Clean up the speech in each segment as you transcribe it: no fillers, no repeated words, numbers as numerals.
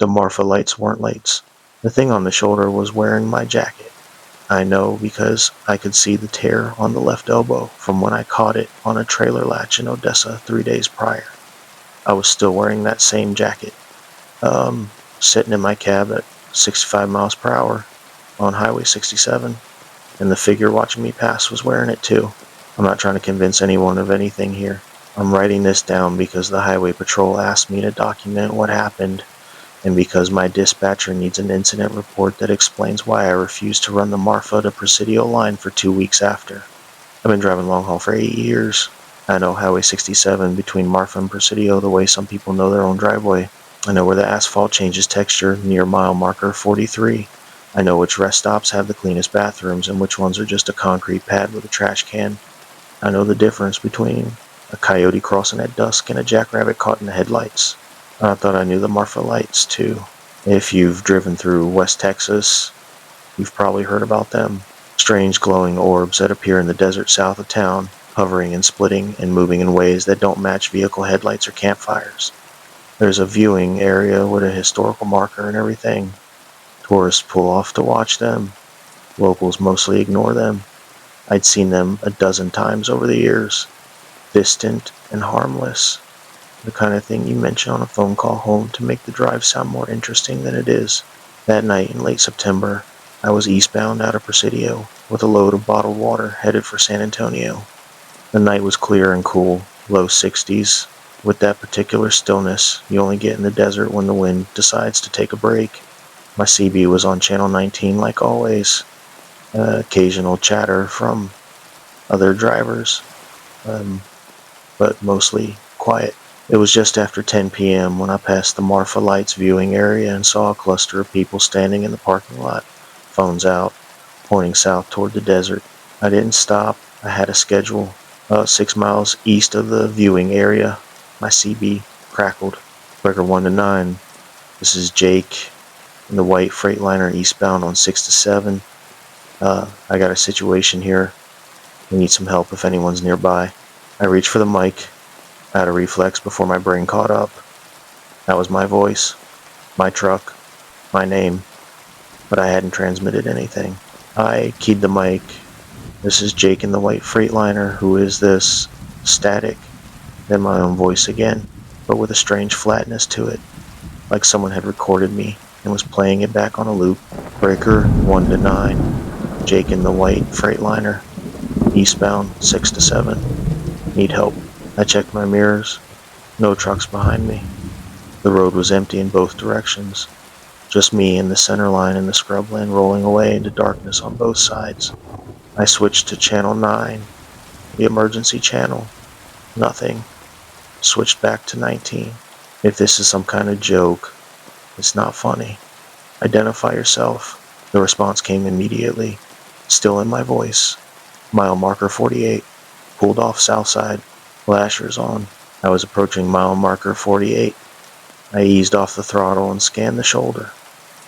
The Marfa lights weren't lights. The thing on the shoulder was wearing my jacket. I know because I could see the tear on the left elbow from when I caught it on a trailer latch in Odessa 3 days prior. I was still wearing that same jacket, sitting in my cab at 65 miles per hour on Highway 67, and the figure watching me pass was wearing it too. I'm not trying to convince anyone of anything here. I'm writing this down because the Highway Patrol asked me to document what happened, and because my dispatcher needs an incident report that explains why I refused to run the Marfa to Presidio line for 2 weeks after. I've been driving long haul for 8 years. I know Highway 67 between Marfa and Presidio the way some people know their own driveway. I know where the asphalt changes texture near mile marker 43. I know which rest stops have the cleanest bathrooms and which ones are just a concrete pad with a trash can. I know the difference between a coyote crossing at dusk and a jackrabbit caught in the headlights. I thought I knew the Marfa lights, too. If you've driven through West Texas, you've probably heard about them. Strange glowing orbs that appear in the desert south of town, hovering and splitting and moving in ways that don't match vehicle headlights or campfires. There's a viewing area with a historical marker and everything. Tourists pull off to watch them. Locals mostly ignore them. I'd seen them a dozen times over the years. Distant and harmless. The kind of thing you mention on a phone call home to make the drive sound more interesting than it is. That night in late September, I was eastbound out of Presidio with a load of bottled water headed for San Antonio. The night was clear and cool, low 60s, with that particular stillness you only get in the desert when the wind decides to take a break. My CB was on channel 19 like always. Occasional chatter from other drivers, but mostly quiet. It was just after 10 p.m. when I passed the Marfa Lights viewing area and saw a cluster of people standing in the parking lot, phones out, pointing south toward the desert. I didn't stop. I had a schedule. 6 miles east of the viewing area, my CB crackled. Breaker 1 to 9. This is Jake in the white Freightliner eastbound on 6 to 7. I got a situation here. I need some help if anyone's nearby. I reached for the mic. I had a reflex before my brain caught up. That was my voice, my truck, my name, but I hadn't transmitted anything. I keyed the mic. This is Jake in the white Freightliner. Who is this? Static. Then my own voice again, but with a strange flatness to it, like someone had recorded me and was playing it back on a loop. Breaker 1 to 9. Jake in the white Freightliner. Eastbound 6 to 7. Need help. I checked my mirrors. No trucks behind me. The road was empty in both directions. Just me in the center line in the scrubland rolling away into darkness on both sides. I switched to channel 9, the emergency channel. Nothing. Switched back to 19. If this is some kind of joke, it's not funny. Identify yourself. The response came immediately, still in my voice. Mile marker 48. Pulled off south side. Flashers on. I was approaching mile marker 48. I eased off the throttle and scanned the shoulder.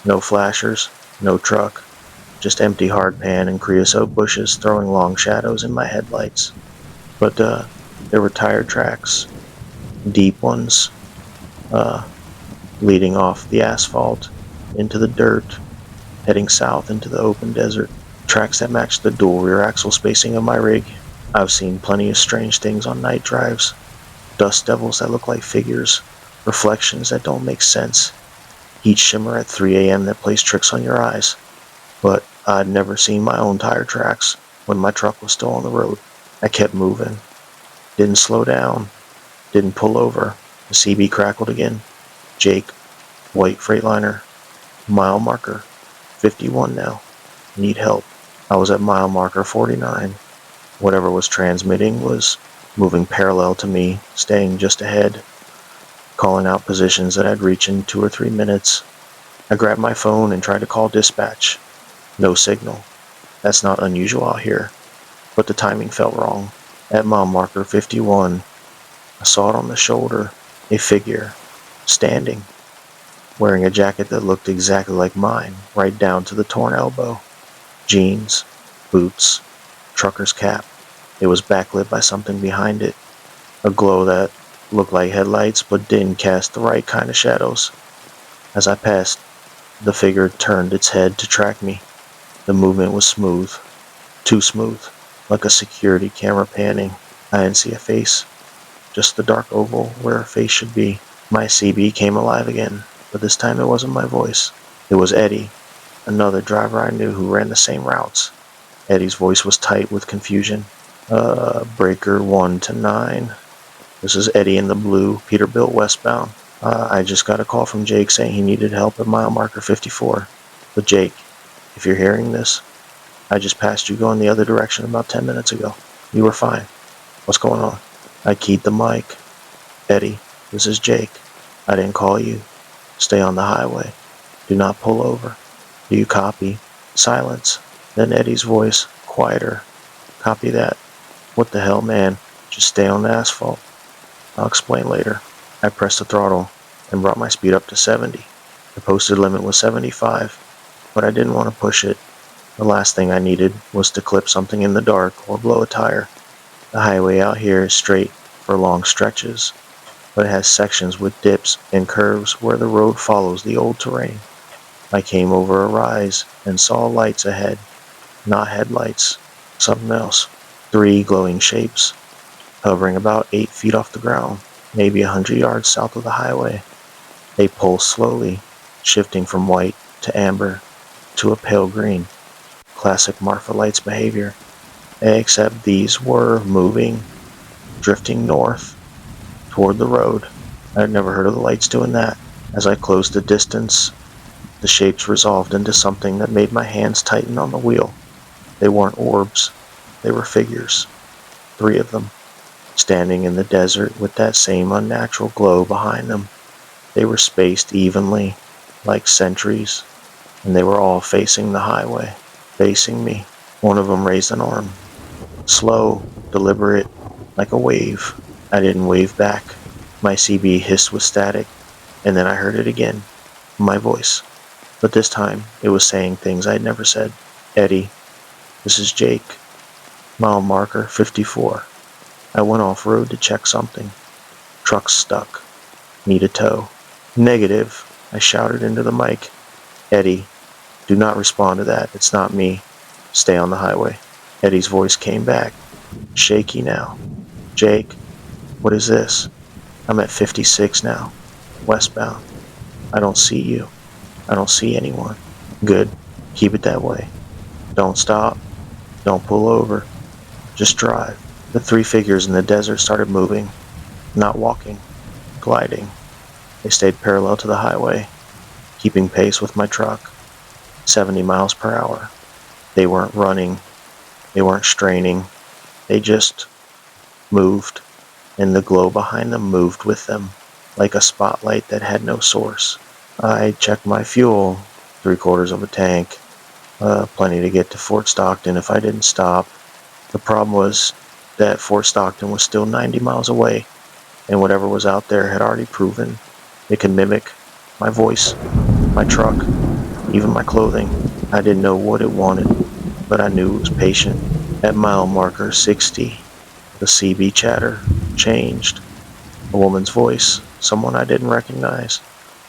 No flashers, no truck, just empty hardpan and creosote bushes throwing long shadows in my headlights. But there were tire tracks, deep ones, leading off the asphalt into the dirt, heading south into the open desert. Tracks that matched the dual rear axle spacing of my rig. I've seen plenty of strange things on night drives. Dust devils that look like figures, reflections that don't make sense, heat shimmer at 3 a.m. that plays tricks on your eyes. But I'd never seen my own tire tracks when my truck was still on the road. I kept moving. Didn't slow down. Didn't pull over. The CB crackled again. Jake, white Freightliner, mile marker 51 now. Need help. I was at mile marker 49. Whatever was transmitting was moving parallel to me, staying just ahead, calling out positions that I'd reach in 2 or 3 minutes. I grabbed my phone and tried to call dispatch. No signal. That's not unusual out here, but the timing felt wrong. At mile marker 51, I saw it on the shoulder, a figure, standing, wearing a jacket that looked exactly like mine, right down to the torn elbow. Jeans, boots, trucker's cap. It was backlit by something behind it, a glow that looked like headlights but didn't cast the right kind of shadows. As I passed, the figure turned its head to track me. The movement was smooth, too smooth, like a security camera panning. I didn't see a face, just the dark oval where a face should be. My CB came alive again, but this time it wasn't my voice. It was Eddie, another driver I knew who ran the same routes. Eddie's voice was tight with confusion. Breaker 1 to 9. This is Eddie in the blue, Peterbilt westbound. I just got a call from Jake saying he needed help at mile marker 54. But Jake, if you're hearing this, I just passed you going the other direction about 10 minutes ago. You were fine. What's going on? I keyed the mic. Eddie, this is Jake. I didn't call you. Stay on the highway. Do not pull over. Do you copy? Silence. Then Eddie's voice, quieter. Copy that. What the hell, man? Just stay on the asphalt. I'll explain later. I pressed the throttle and brought my speed up to 70. The posted limit was 75, but I didn't want to push it. The last thing I needed was to clip something in the dark or blow a tire. The highway out here is straight for long stretches, but it has sections with dips and curves where the road follows the old terrain. I came over a rise and saw lights ahead, not headlights, something else. 3 glowing shapes, hovering about 8 feet off the ground, maybe 100 yards south of the highway. They pulsed slowly, shifting from white to amber to a pale green. Classic Marfa Lights behavior, except these were moving, drifting north toward the road. I had never heard of the lights doing that. As I closed the distance, the shapes resolved into something that made my hands tighten on the wheel. They weren't orbs, they were figures. 3 of them, standing in the desert with that same unnatural glow behind them. They were spaced evenly, like sentries, and they were all facing the highway, facing me. One of them raised an arm. Slow, deliberate, like a wave. I didn't wave back. My CB hissed with static, and then I heard it again. My voice. But this time, it was saying things I'd never said. Eddie, this is Jake. Mile marker 54. I went off-road to check something. Truck's stuck. Need a tow. Negative, I shouted into the mic. Eddie, do not respond to that. It's not me. Stay on the highway. Eddie's voice came back. Shaky now. Jake, what is this? I'm at 56 now. Westbound. I don't see you. I don't see anyone. Good. Keep it that way. Don't stop. Don't pull over. Just drive. The 3 figures in the desert started moving. Not walking. Gliding. They stayed parallel to the highway, keeping pace with my truck. 70 miles per hour. They weren't running. They weren't straining. They just moved, and the glow behind them moved with them, like a spotlight that had no source. I checked my fuel, 3/4 of a tank, plenty to get to Fort Stockton if I didn't stop. The problem was that Fort Stockton was still 90 miles away, and whatever was out there had already proven it could mimic my voice, my truck, even my clothing. I didn't know what it wanted, but I knew it was patient. At mile marker 60, the CB chatter changed. A woman's voice, someone I didn't recognize.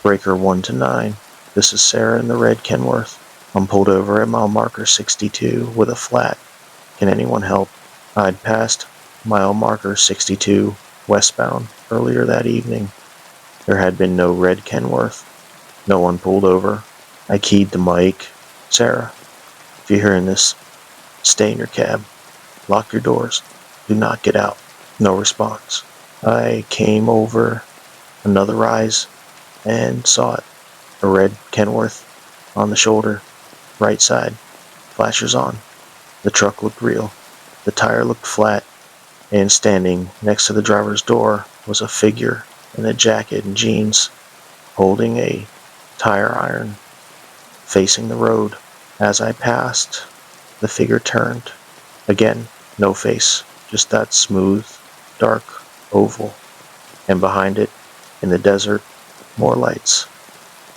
Breaker 1 to 9. This is Sarah in the red Kenworth. I'm pulled over at mile marker 62 with a flat. Can anyone help? I'd passed mile marker 62 westbound earlier that evening. There had been no red Kenworth. No one pulled over. I keyed the mic. Sarah, if you're hearing this, stay in your cab. Lock your doors. Do not get out. No response. I came over another rise and saw it. A red Kenworth on the shoulder, right side, flashers on. The truck looked real. The tire looked flat, and standing next to the driver's door was a figure in a jacket and jeans, holding a tire iron, facing the road. As I passed, the figure turned. Again, no face, just that smooth, dark oval. And behind it, in the desert, more lights.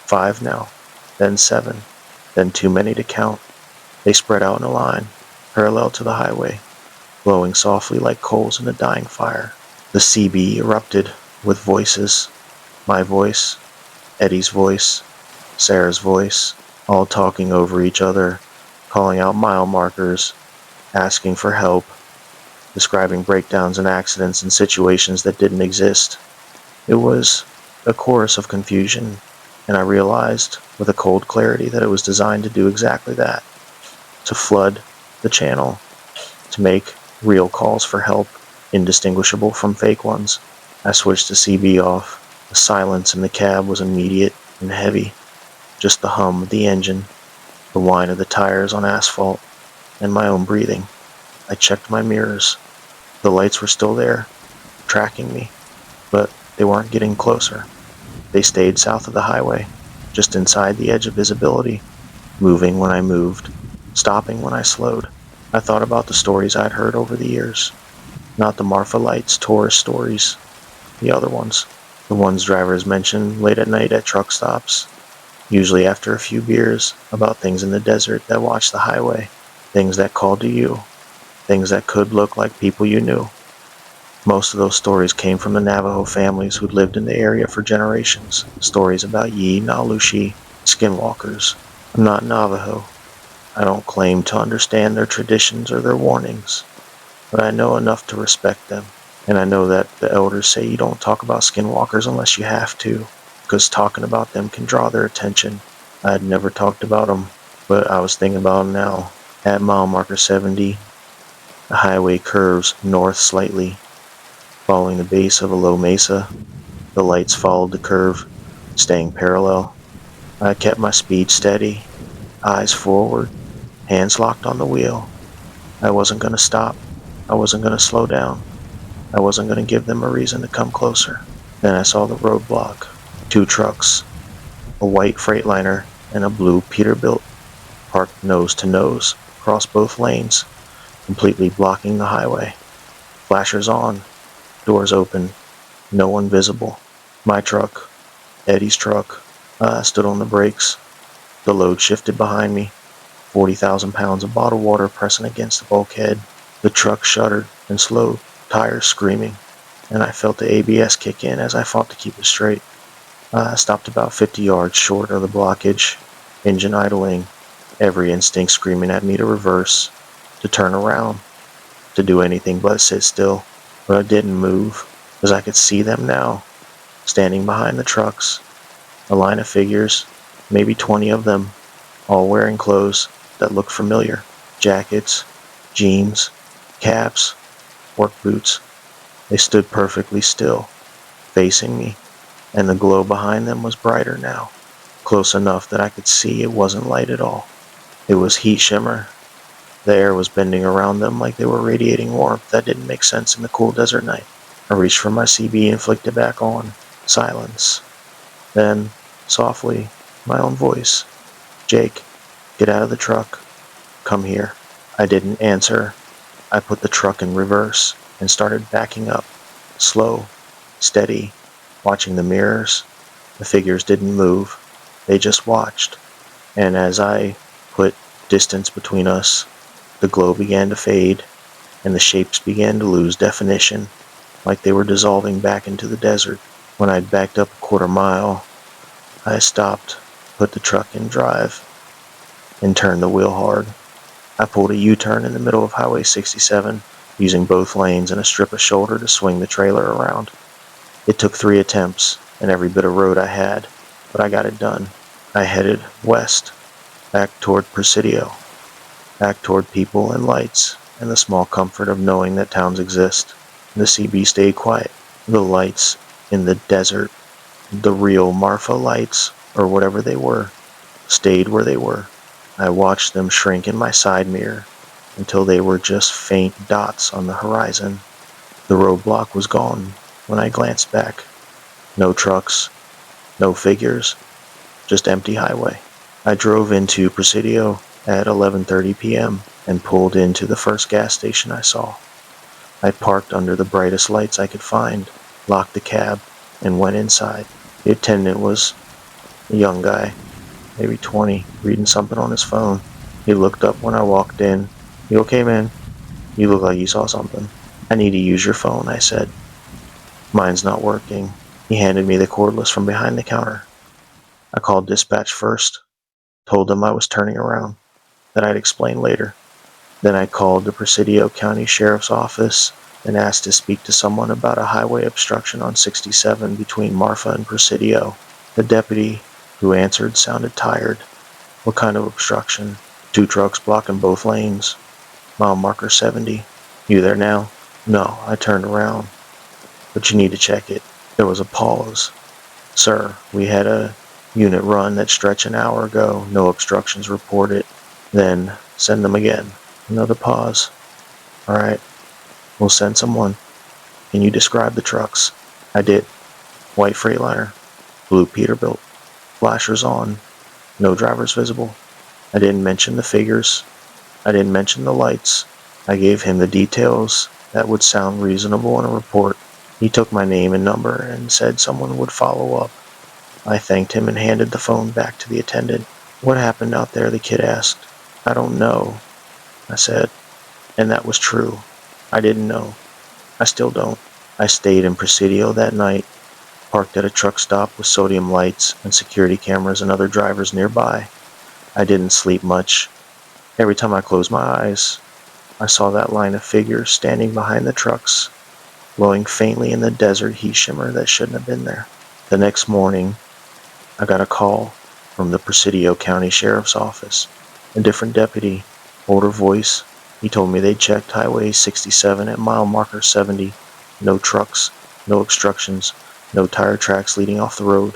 5 now, then 7, then too many to count. They spread out in a line, parallel to the highway. glowing softly like coals in a dying fire. The CB erupted with voices. My voice, Eddie's voice, Sarah's voice, all talking over each other, calling out mile markers, asking for help, describing breakdowns and accidents and situations that didn't exist. It was a chorus of confusion, and I realized with a cold clarity that it was designed to do exactly that, to flood the channel, to make real calls for help indistinguishable from fake ones. I switched the CB off. The silence in the cab was immediate and heavy, just the hum of the engine, the whine of the tires on asphalt, and my own breathing. I checked my mirrors. The lights were still there, tracking me, but they weren't getting closer. They stayed south of the highway, just inside the edge of visibility, moving when I moved, stopping when I slowed. I thought about the stories I'd heard over the years. Not the Marfa Lights tourist stories, the other ones. The ones drivers mention late at night at truck stops, usually after a few beers, about things in the desert that watch the highway, things that called to you, things that could look like people you knew. Most of those stories came from the Navajo families who'd lived in the area for generations. Stories about Yi, Nalushi, Skinwalkers. I'm not Navajo. I don't claim to understand their traditions or their warnings, but I know enough to respect them. And I know that the elders say you don't talk about Skinwalkers unless you have to, because talking about them can draw their attention. I had never talked about them, but I was thinking about them now. At mile marker 70, the highway curves north slightly, following the base of a low mesa. The lights followed the curve, staying parallel. I kept my speed steady, eyes forward, hands locked on the wheel. I wasn't going to stop. I wasn't going to slow down. I wasn't going to give them a reason to come closer. Then I saw the roadblock. 2 trucks, a white Freightliner and a blue Peterbilt, parked nose to nose across both lanes, completely blocking the highway. Flashers on, doors open, no one visible. My truck, Eddie's truck, stood on the brakes. The load shifted behind me, 40,000 pounds of bottled water pressing against the bulkhead. The truck shuddered and slowed, tires screaming, and I felt the ABS kick in as I fought to keep it straight. I stopped about 50 yards short of the blockage, engine idling, every instinct screaming at me to reverse, to turn around, to do anything but sit still. But I didn't move, because I could see them now, standing behind the trucks, a line of figures, maybe 20 of them, all wearing clothes that looked familiar. Jackets, jeans, caps, work boots. They stood perfectly still, facing me, and the glow behind them was brighter now, close enough that I could see it wasn't light at all. It was heat shimmer. The air was bending around them like they were radiating warmth that didn't make sense in the cool desert night. I reached for my CB and flicked it back on. Silence. Then, softly, my own voice. Jake, get out of the truck. Come here. I didn't answer. I put the truck in reverse and started backing up. Slow, steady, watching the mirrors. The figures didn't move. They just watched. And as I put distance between us, the glow began to fade, and the shapes began to lose definition, like they were dissolving back into the desert. When I'd backed up a quarter mile, I stopped, put the truck in drive, and turned the wheel hard. I pulled a U-turn in the middle of Highway 67, using both lanes and a strip of shoulder to swing the trailer around. It took 3 attempts, and every bit of road I had, but I got it done. I headed west, back toward Presidio, back toward people and lights, and the small comfort of knowing that towns exist. The CB stayed quiet. The lights in the desert, the real Marfa lights, or whatever they were, stayed where they were. I watched them shrink in my side mirror until they were just faint dots on the horizon. The roadblock was gone when I glanced back. No trucks, no figures, just empty highway. I drove into Presidio at 11:30 p.m. and pulled into the first gas station I saw. I parked under the brightest lights I could find, locked the cab, and went inside. The attendant was a young guy, maybe 20, reading something on his phone. He looked up when I walked in. "You okay, man?" You look like you saw something. I need to use your phone, I said. Mine's not working. He handed me the cordless from behind the counter. I called dispatch first, told them I was turning around, that I'd explain later. Then I called the Presidio County Sheriff's Office and asked to speak to someone about a highway obstruction on 67 between Marfa and Presidio. The deputy who answered sounded tired. What kind of obstruction? 2 trucks blocking both lanes. Mile marker 70. You there now? No, I turned around. But you need to check it. There was a pause. Sir, we had a unit run that stretched an hour ago. No obstructions reported. Then send them again. Another pause. All right, we'll send someone. Can you describe the trucks? I did. White Freightliner. Blue Peterbilt. Flashers on. No drivers visible. I didn't mention the figures. I didn't mention the lights. I gave him the details that would sound reasonable in a report. He took my name and number and said someone would follow up. I thanked him and handed the phone back to the attendant. What happened out there? The kid asked. I don't know, I said. And that was true. I didn't know. I still don't. I stayed in Presidio that night, parked at a truck stop with sodium lights and security cameras and other drivers nearby. I didn't sleep much. Every time I closed my eyes, I saw that line of figures standing behind the trucks, glowing faintly in the desert heat shimmer that shouldn't have been there. The next morning, I got a call from the Presidio County Sheriff's Office. A different deputy, older voice. He told me they'd checked Highway 67 at mile marker 70. No trucks, no obstructions, no tire tracks leading off the road.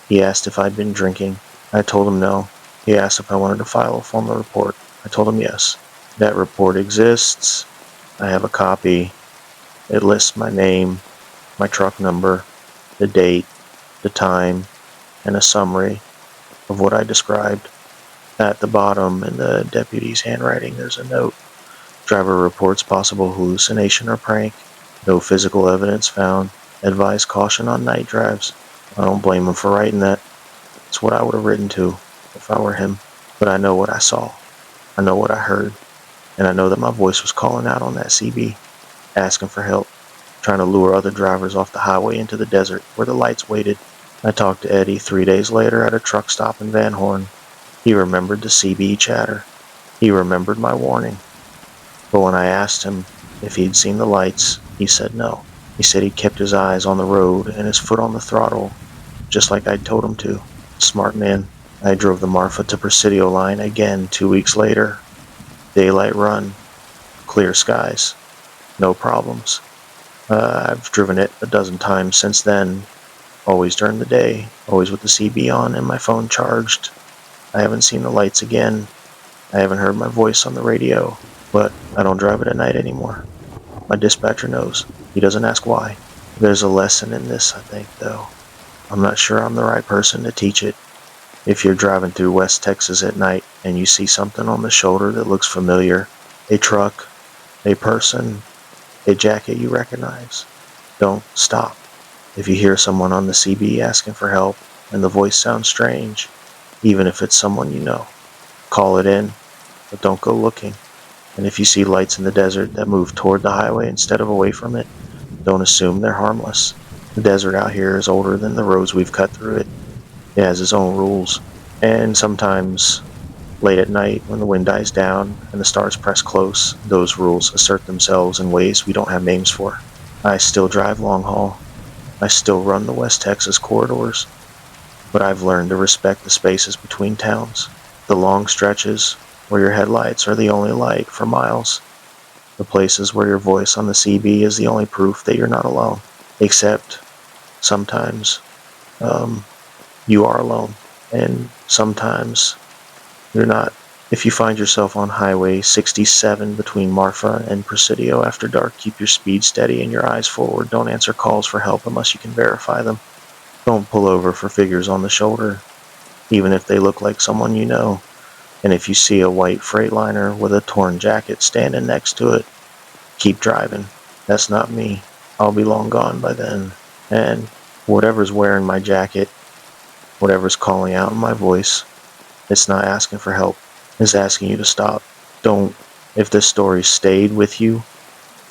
He asked if I'd been drinking. I told him no. He asked if I wanted to file a formal report. I told him yes. That report exists. I have a copy. It lists my name, my truck number, the date, the time, and a summary of what I described. At the bottom, in the deputy's handwriting, there's a note. Driver reports possible hallucination or prank. No physical evidence found. Advise caution on night drives. I don't blame him for writing that. It's what I would have written to if I were him. But I know what I saw. I know what I heard. And I know that my voice was calling out on that CB, asking for help, trying to lure other drivers off the highway into the desert where the lights waited. I talked to Eddie 3 days later at a truck stop in Van Horn. He remembered the CB chatter. He remembered my warning. But when I asked him if he'd seen the lights, he said no. He said he kept his eyes on the road and his foot on the throttle, just like I'd told him to. Smart man. I drove the Marfa to Presidio line again 2 weeks later. Daylight run. Clear skies. No problems. I've driven it a dozen times since then. Always during the day. Always with the CB on and my phone charged. I haven't seen the lights again. I haven't heard my voice on the radio. But I don't drive it at night anymore. My dispatcher knows. He doesn't ask why. There's a lesson in this, I think, though. I'm not sure I'm the right person to teach it. If you're driving through West Texas at night and you see something on the shoulder that looks familiar, a truck, a person, a jacket you recognize, don't stop. If you hear someone on the CB asking for help and the voice sounds strange, even if it's someone you know, call it in, but don't go looking. And if you see lights in the desert that move toward the highway instead of away from it, don't assume they're harmless. The desert out here is older than the roads we've cut through it. It has its own rules. And sometimes, late at night, when the wind dies down and the stars press close, those rules assert themselves in ways we don't have names for. I still drive long haul. I still run the West Texas corridors. But I've learned to respect the spaces between towns. The long stretches where your headlights are the only light for miles. The places where your voice on the CB is the only proof that you're not alone. Except, sometimes, you are alone. And sometimes, you're not. If you find yourself on Highway 67 between Marfa and Presidio after dark, keep your speed steady and your eyes forward. Don't answer calls for help unless you can verify them. Don't pull over for figures on the shoulder, even if they look like someone you know. And if you see a white Freightliner with a torn jacket standing next to it, keep driving. That's not me. I'll be long gone by then. And whatever's wearing my jacket, whatever's calling out in my voice, it's not asking for help. It's asking you to stop. Don't If this story stayed with you,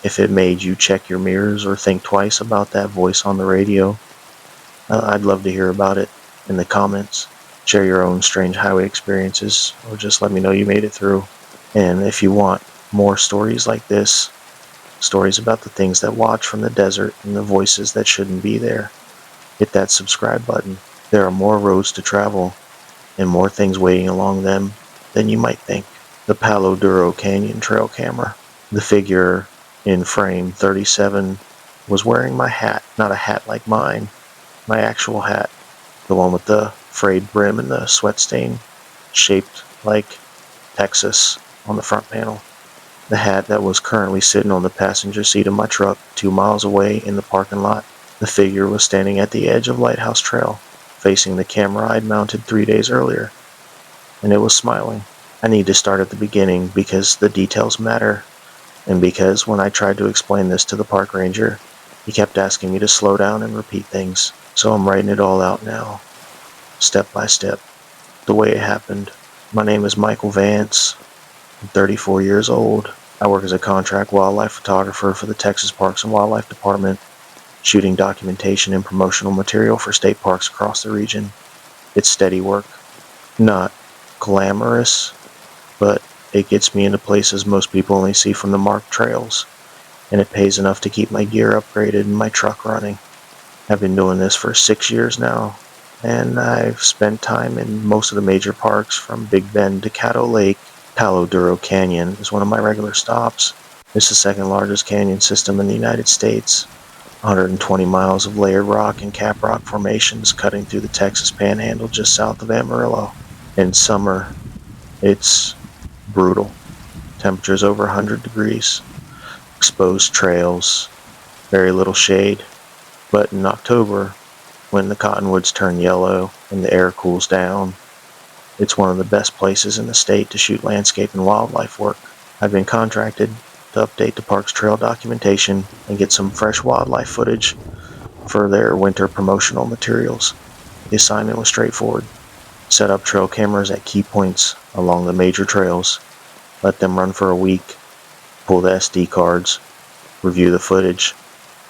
if it made you check your mirrors or think twice about that voice on the radio, I'd love to hear about it in the comments. Share your own strange highway experiences, or just let me know you made it through. And if you want more stories like this, stories about the things that watch from the desert and the voices that shouldn't be there, hit that subscribe button. There are more roads to travel and more things waiting along them than you might think. The Palo Duro Canyon trail camera. The figure in frame 37 was wearing my hat, not a hat like mine, my actual hat, the one with the frayed brim and the sweat stain shaped like Texas on the front panel. The hat that was currently sitting on the passenger seat of my truck 2 miles away in the parking lot. The figure was standing at the edge of Lighthouse Trail, facing the camera I'd mounted 3 days earlier, and it was smiling. I need to start at the beginning because the details matter, and because when I tried to explain this to the park ranger, he kept asking me to slow down and repeat things, so I'm writing it all out now, step by step, the way it happened. My name is Michael Vance. I'm 34 years old. I work as a contract wildlife photographer for the Texas Parks and Wildlife Department, shooting documentation and promotional material for state parks across the region. It's steady work. Not glamorous, but it gets me into places most people only see from the marked trails, and it pays enough to keep my gear upgraded and my truck running. I've been doing this for 6 years now, and I've spent time in most of the major parks from Big Bend to Caddo Lake. Palo Duro Canyon is one of my regular stops. It's the second largest canyon system in the United States. 120 miles of layered rock and cap rock formations cutting through the Texas Panhandle just south of Amarillo. In summer, it's brutal. Temperatures over 100 degrees. Exposed trails, very little shade. But in October, when the cottonwoods turn yellow and the air cools down, it's one of the best places in the state to shoot landscape and wildlife work. I've been contracted to update the park's trail documentation and get some fresh wildlife footage for their winter promotional materials. The assignment was straightforward. Set up trail cameras at key points along the major trails, let them run for a week, pull the SD cards, review the footage,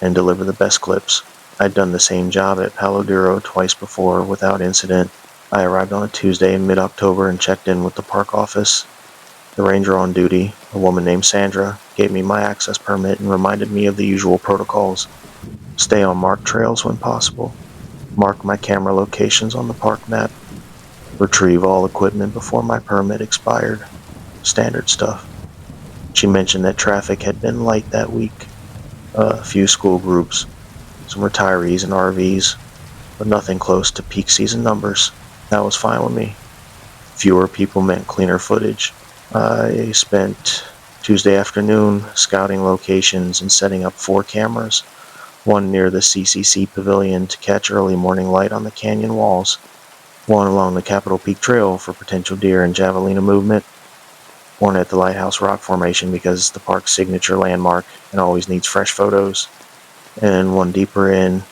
and deliver the best clips. I'd done the same job at Palo Duro twice before without incident. I arrived on a Tuesday in mid-October and checked in with the park office. The ranger on duty, a woman named Sandra, gave me my access permit and reminded me of the usual protocols. Stay on marked trails when possible. Mark my camera locations on the park map. Retrieve all equipment before my permit expired. Standard stuff. She mentioned that traffic had been light that week. A few school groups, some retirees and RVs, but nothing close to peak season numbers. That was fine with me. Fewer people meant cleaner footage. I spent Tuesday afternoon scouting locations and setting up 4 cameras, one near the CCC Pavilion to catch early morning light on the canyon walls, one along the Capitol Peak Trail for potential deer and javelina movement, one at the Lighthouse Rock Formation because it's the park's signature landmark and always needs fresh photos, and one deeper in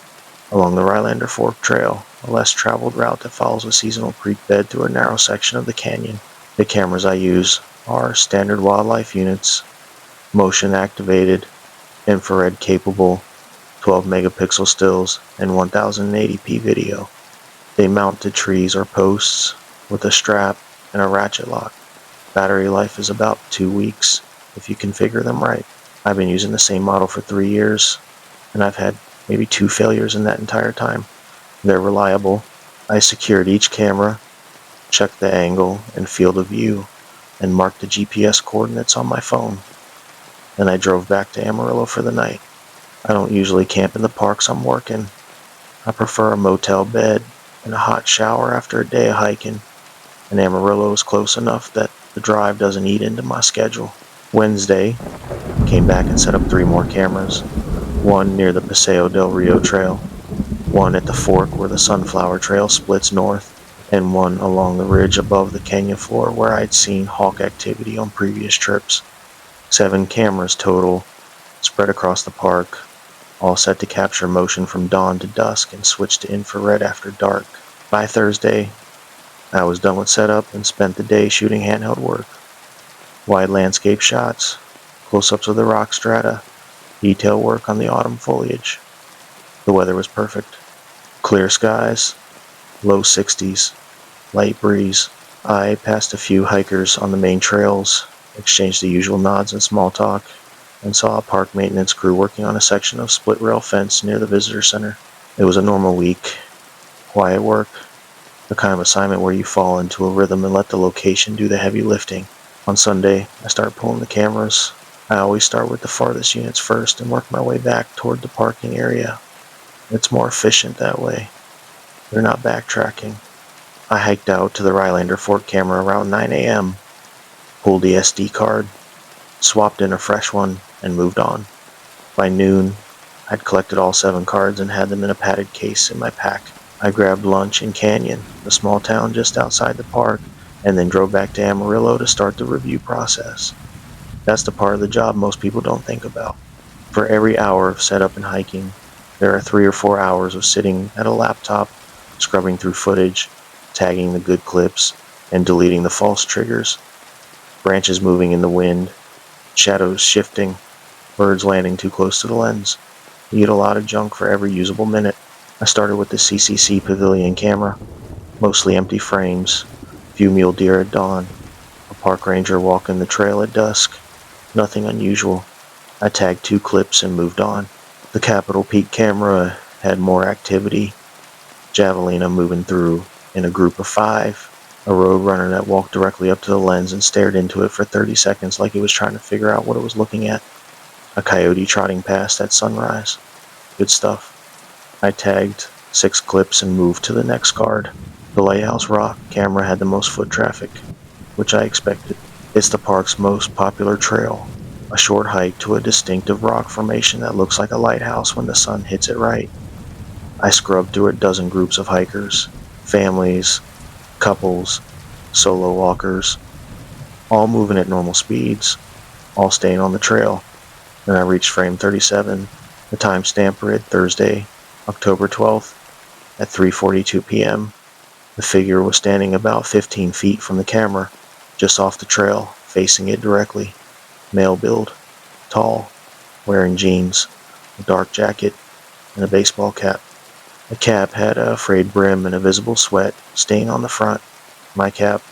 along the Rylander Fork Trail, a less traveled route that follows a seasonal creek bed through a narrow section of the canyon. The cameras I use are standard wildlife units, motion activated, infrared capable, 12 megapixel stills, and 1080p video. They mount to trees or posts with a strap and a ratchet lock. Battery life is about 2 weeks if you configure them right. I've been using the same model for 3 years, and I've had maybe 2 failures in that entire time. They're reliable. I secured each camera, checked the angle and field of view, and marked the GPS coordinates on my phone. Then I drove back to Amarillo for the night. I don't usually camp in the parks I'm working. I prefer a motel bed and a hot shower after a day of hiking, and Amarillo is close enough that the drive doesn't eat into my schedule. Wednesday, came back and set up 3 more cameras, one near the Paseo del Rio Trail, one at the fork where the Sunflower Trail splits north, and one along the ridge above the canyon floor where I'd seen hawk activity on previous trips. 7 cameras total, spread across the park, all set to capture motion from dawn to dusk and switch to infrared after dark. By Thursday, I was done with setup and spent the day shooting handheld work. Wide landscape shots, close-ups of the rock strata, detail work on the autumn foliage. The weather was perfect. Clear skies, low 60s, light breeze. I passed a few hikers on the main trails, exchanged the usual nods and small talk, and saw a park maintenance crew working on a section of split rail fence near the visitor center. It was a normal week. Quiet work, the kind of assignment where you fall into a rhythm and let the location do the heavy lifting. On Sunday, I start pulling the cameras. I always start with the farthest units first and work my way back toward the parking area. It's more efficient that way. You're not backtracking. I hiked out to the Rylander Fort camera around 9 a.m., pulled the SD card, swapped in a fresh one, and moved on. By noon, I'd collected all 7 cards and had them in a padded case in my pack. I grabbed lunch in Canyon, the small town just outside the park, and then drove back to Amarillo to start the review process. That's the part of the job most people don't think about. For every hour of setup and hiking, there are 3 or 4 hours of sitting at a laptop, scrubbing through footage, tagging the good clips, and deleting the false triggers. Branches moving in the wind, shadows shifting, birds landing too close to the lens. You get a lot of junk for every usable minute. I started with the CCC Pavilion camera, mostly empty frames, few mule deer at dawn, a park ranger walking the trail at dusk. Nothing unusual. I tagged 2 clips and moved on. The Capitol Peak camera had more activity. Javelina moving through in a group of 5. A road runner that walked directly up to the lens and stared into it for 30 seconds like it was trying to figure out what it was looking at. A coyote trotting past at sunrise. Good stuff. I tagged 6 clips and moved to the next card. The Lighthouse Rock camera had the most foot traffic, which I expected. It's the park's most popular trail, a short hike to a distinctive rock formation that looks like a lighthouse when the sun hits it right. I scrubbed through a dozen groups of hikers, families, couples, solo walkers, all moving at normal speeds, all staying on the trail. Then I reached frame 37. The timestamp read Thursday, October 12th, at 3:42 p.m. The figure was standing about 15 feet from the camera, just off the trail, facing it directly. Male build, tall, wearing jeans, a dark jacket, and a baseball cap. The cap had a frayed brim and a visible sweat stain on the front. My cap,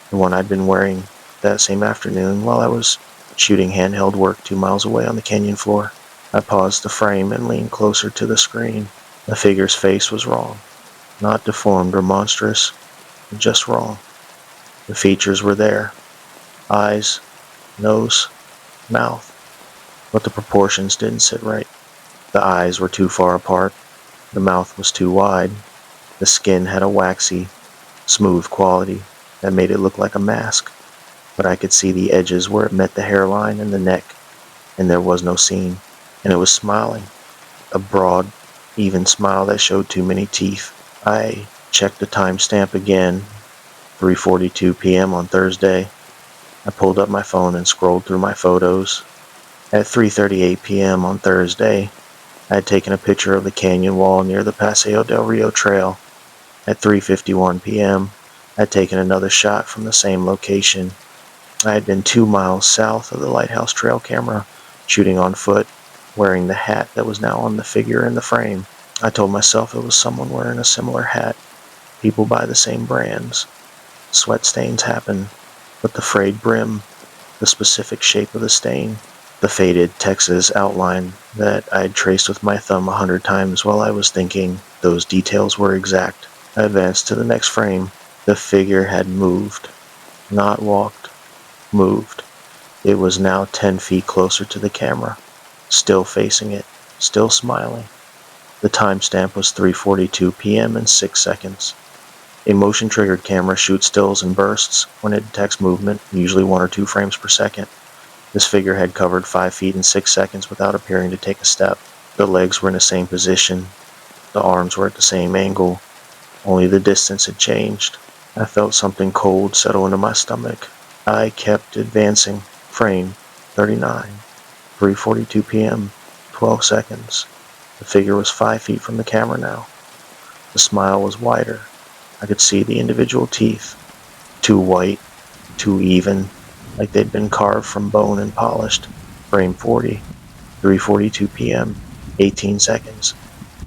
the one I'd been wearing that same afternoon while I was shooting handheld work 2 miles away on the canyon floor. I paused the frame and leaned closer to the screen. The figure's face was wrong. Not deformed or monstrous, just wrong. The features were there. Eyes, nose, mouth. But the proportions didn't sit right. The eyes were too far apart. The mouth was too wide. The skin had a waxy, smooth quality that made it look like a mask. But I could see the edges where it met the hairline and the neck, and there was no seam. And it was smiling. A broad, even smile that showed too many teeth. I checked the timestamp again, 3:42 p.m. on Thursday. I pulled up my phone and scrolled through my photos. At 3:38 p.m. on Thursday, I had taken a picture of the canyon wall near the Paseo del Rio trail. At 3:51 p.m., I had taken another shot from the same location. I had been 2 miles south of the Lighthouse Trail camera, shooting on foot, wearing the hat that was now on the figure in the frame. I told myself it was someone wearing a similar hat. People buy the same brands. Sweat stains happen, but the frayed brim, the specific shape of the stain, the faded Texas outline that I had traced with my thumb 100 times while I was thinking, those details were exact. I advanced to the next frame. The figure had moved. Not walked. Moved. It was now 10 feet closer to the camera. Still facing it. Still smiling. The timestamp was 3:42 p.m. and 6 seconds. A motion-triggered camera shoots stills and bursts when it detects movement, usually 1 or 2 frames per second. This figure had covered 5 feet in 6 seconds without appearing to take a step. The legs were in the same position. The arms were at the same angle. Only the distance had changed. I felt something cold settle into my stomach. I kept advancing. Frame 39. 3:42 p.m. 12 seconds. The figure was 5 feet from the camera now. The smile was wider. I could see the individual teeth. Too white, too even, like they'd been carved from bone and polished. Frame 40, 3:42 p.m., 18 seconds.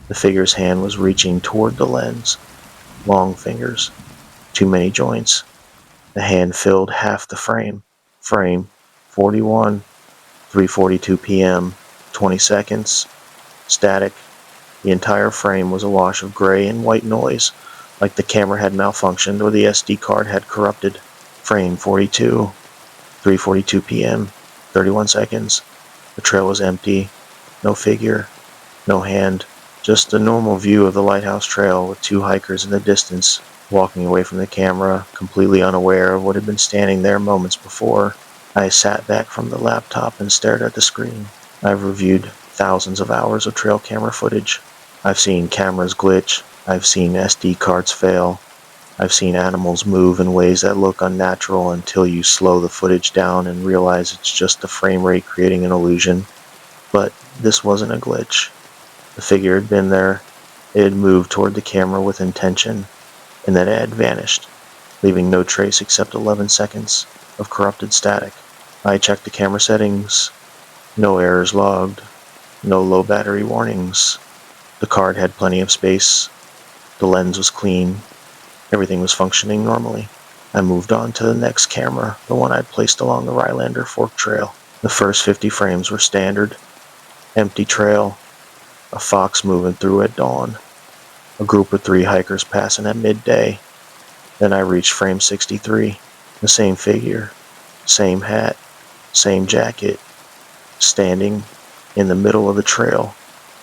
The figure's hand was reaching toward the lens. Long fingers, too many joints. The hand filled half the frame. Frame 41, 3:42 p.m., 20 seconds. Static. The entire frame was a wash of gray and white noise, like the camera had malfunctioned or the SD card had corrupted. Frame 42, 3:42 p.m., 31 seconds. The trail was empty. No figure, no hand. Just a normal view of the lighthouse trail with two hikers in the distance, walking away from the camera, completely unaware of what had been standing there moments before. I sat back from the laptop and stared at the screen. I've reviewed thousands of hours of trail camera footage. I've seen cameras glitch. I've seen SD cards fail. I've seen animals move in ways that look unnatural until you slow the footage down and realize it's just the frame rate creating an illusion. But this wasn't a glitch. The figure had been there. It had moved toward the camera with intention, and then it had vanished, leaving no trace except 11 seconds of corrupted static. I checked the camera settings. No errors logged. No low battery warnings. The card had plenty of space. The lens was clean. Everything was functioning normally. I moved on to the next camera, the one I'd placed along the Rylander Fork Trail. The first 50 frames were standard. Empty trail. A fox moving through at dawn. A group of 3 hikers passing at midday. Then I reached frame 63. The same figure. Same hat. Same jacket. Standing in the middle of the trail,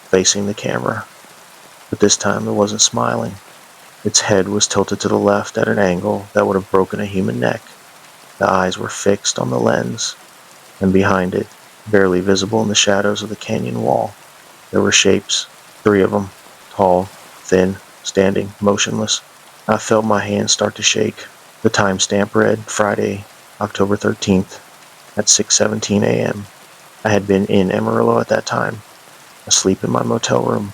facing the camera. But this time it wasn't smiling. Its head was tilted to the left at an angle that would have broken a human neck. The eyes were fixed on the lens, and behind it, barely visible in the shadows of the canyon wall, there were shapes, 3 of them, tall, thin, standing, motionless. I felt my hands start to shake. The timestamp read Friday, October 13th, at 6:17 a.m. I had been in Amarillo at that time, asleep in my motel room.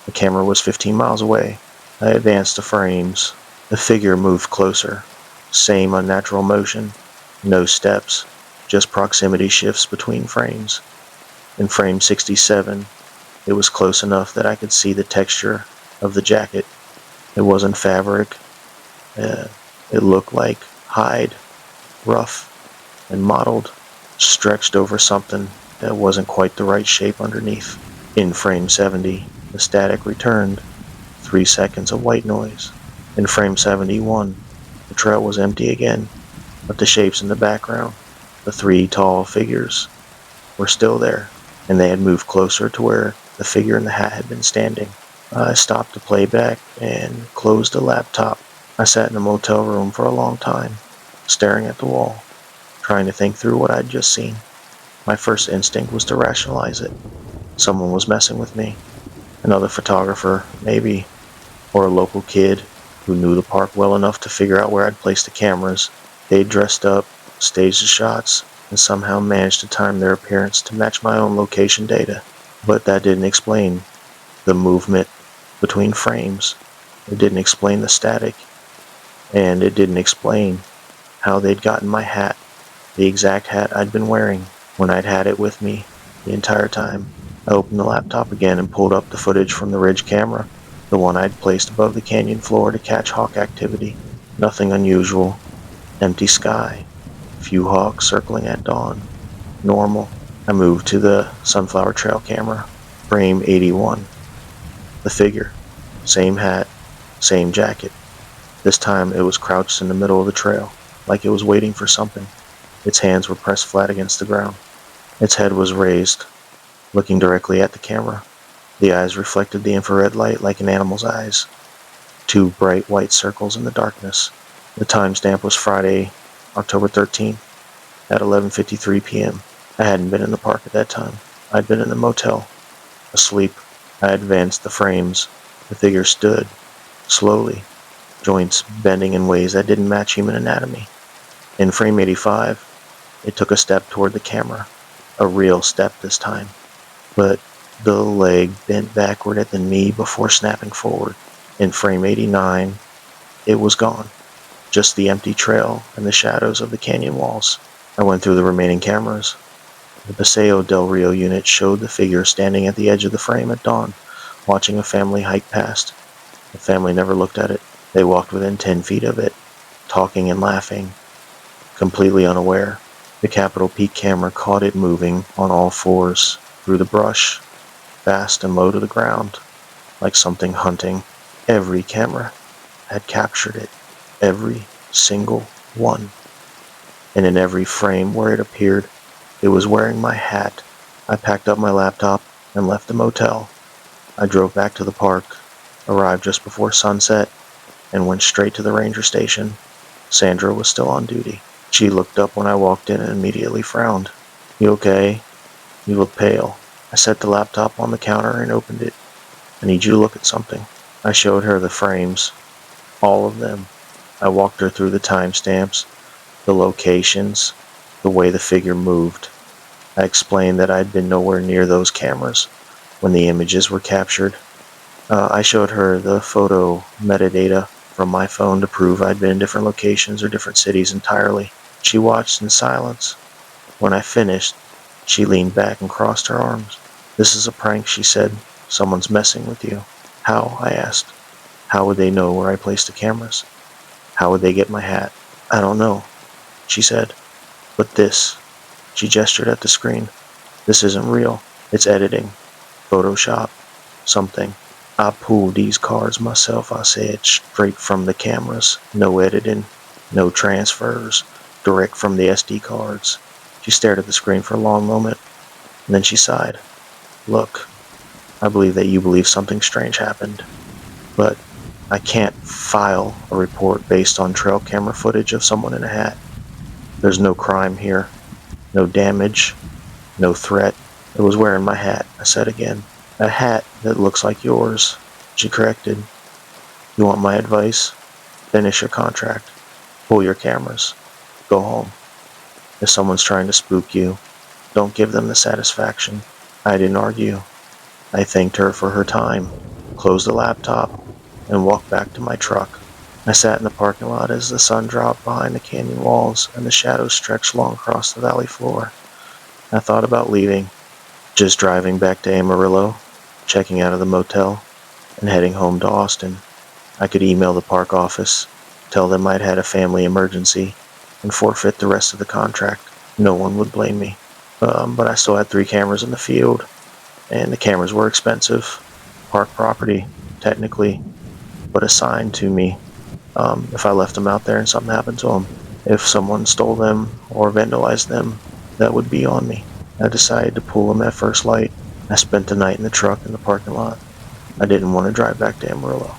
The camera was 15 miles away. I advanced the frames. The figure moved closer. Same unnatural motion. No steps, just proximity shifts between frames. In frame 67, it was close enough that I could see the texture of the jacket. It wasn't fabric. It looked like hide, rough and mottled, stretched over something that wasn't quite the right shape underneath. In frame 70, the static returned. 3 seconds of white noise. In frame 71, the trail was empty again, but the shapes in the background, the 3 tall figures, were still there, and they had moved closer to where the figure in the hat had been standing. I stopped the playback and closed the laptop. I sat in the motel room for a long time, staring at the wall, trying to think through what I'd just seen. My first instinct was to rationalize it. Someone was messing with me. Another photographer, maybe, or a local kid who knew the park well enough to figure out where I'd place the cameras. They'd dressed up, staged the shots, and somehow managed to time their appearance to match my own location data. But that didn't explain the movement between frames. It didn't explain the static. And it didn't explain how they'd gotten my hat, the exact hat I'd been wearing when I'd had it with me the entire time. I opened the laptop again and pulled up the footage from the ridge camera, the one I'd placed above the canyon floor to catch hawk activity. Nothing unusual. Empty sky. Few hawks circling at dawn. Normal. I moved to the Sunflower Trail camera. Frame 81. The figure. Same hat. Same jacket. This time it was crouched in the middle of the trail, like it was waiting for something. Its hands were pressed flat against the ground. Its head was raised, looking directly at the camera. The eyes reflected the infrared light like an animal's eyes. 2 bright white circles in the darkness. The timestamp was Friday, October 13th, at 11:53 p.m. I hadn't been in the park at that time. I'd been in the motel, asleep. I advanced the frames. The figure stood, slowly, joints bending in ways that didn't match human anatomy. In frame 85, it took a step toward the camera. A real step this time. But the leg bent backward at the knee before snapping forward. In frame 89, it was gone. Just the empty trail and the shadows of the canyon walls. I went through the remaining cameras. The Paseo del Rio unit showed the figure standing at the edge of the frame at dawn, watching a family hike past. The family never looked at it. They walked within 10 feet of it, talking and laughing, completely unaware. The Capitol Peak camera caught it moving on all fours through the brush, fast and low to the ground, like something hunting. Every camera had captured it, every single one. And in every frame where it appeared, it was wearing my hat. I packed up my laptop and left the motel. I drove back to the park, arrived just before sunset, and went straight to the ranger station. Sandra was still on duty. She looked up when I walked in and immediately frowned. "You okay? You look pale." I set the laptop on the counter and opened it. "I need you to look at something." I showed her the frames, all of them. I walked her through the timestamps, the locations, the way the figure moved. I explained that I'd been nowhere near those cameras when the images were captured. I showed her the photo metadata from my phone to prove I'd been in different locations or different cities entirely. She watched in silence. When I finished, she leaned back and crossed her arms. "This is a prank," she said. "Someone's messing with you." "How?" I asked. "How would they know where I placed the cameras? How would they get my hat?" "I don't know," she said. "But this," she gestured at the screen, "this isn't real. It's editing. Photoshop. Something. I pulled these cards myself," I said, "straight from the cameras. No editing, no transfers, direct from the SD cards." She stared at the screen for a long moment, and then she sighed. "Look, I believe that you believe something strange happened, but I can't file a report based on trail camera footage of someone in a hat. There's no crime here, no damage, no threat." "It was wearing my hat," I said again. "A hat that looks like yours," she corrected. "You want my advice? Finish your contract. Pull your cameras. Go home. If someone's trying to spook you, don't give them the satisfaction." I didn't argue. I thanked her for her time, closed the laptop, and walked back to my truck. I sat in the parking lot as the sun dropped behind the canyon walls and the shadows stretched long across the valley floor. I thought about leaving, just driving back to Amarillo, checking out of the motel, and heading home to Austin. I could email the park office, tell them I'd had a family emergency, and forfeit the rest of the contract. No one would blame me. But I still had 3 cameras in the field, and the cameras were expensive. Park property, technically, but assigned to me. If I left them out there and something happened to them, if someone stole them or vandalized them, that would be on me. I decided to pull them at first light. I spent the night in the truck in the parking lot. I didn't want to drive back to Amarillo.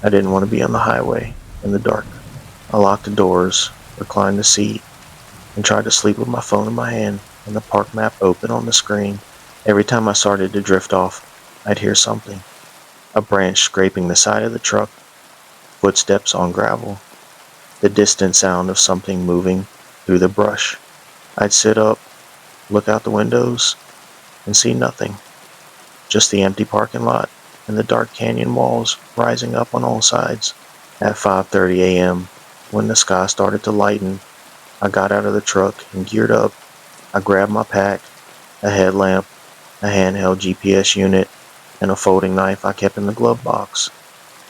I didn't want to be on the highway in the dark. I locked the doors, reclined the seat, and tried to sleep with my phone in my hand and the park map open on the screen. Every time I started to drift off, I'd hear something. A branch scraping the side of the truck, footsteps on gravel, the distant sound of something moving through the brush. I'd sit up, look out the windows, and see nothing. Just the empty parking lot and the dark canyon walls rising up on all sides. At 5:30 a.m., when the sky started to lighten, I got out of the truck and geared up. I grabbed my pack, a headlamp, a handheld GPS unit, and a folding knife I kept in the glove box.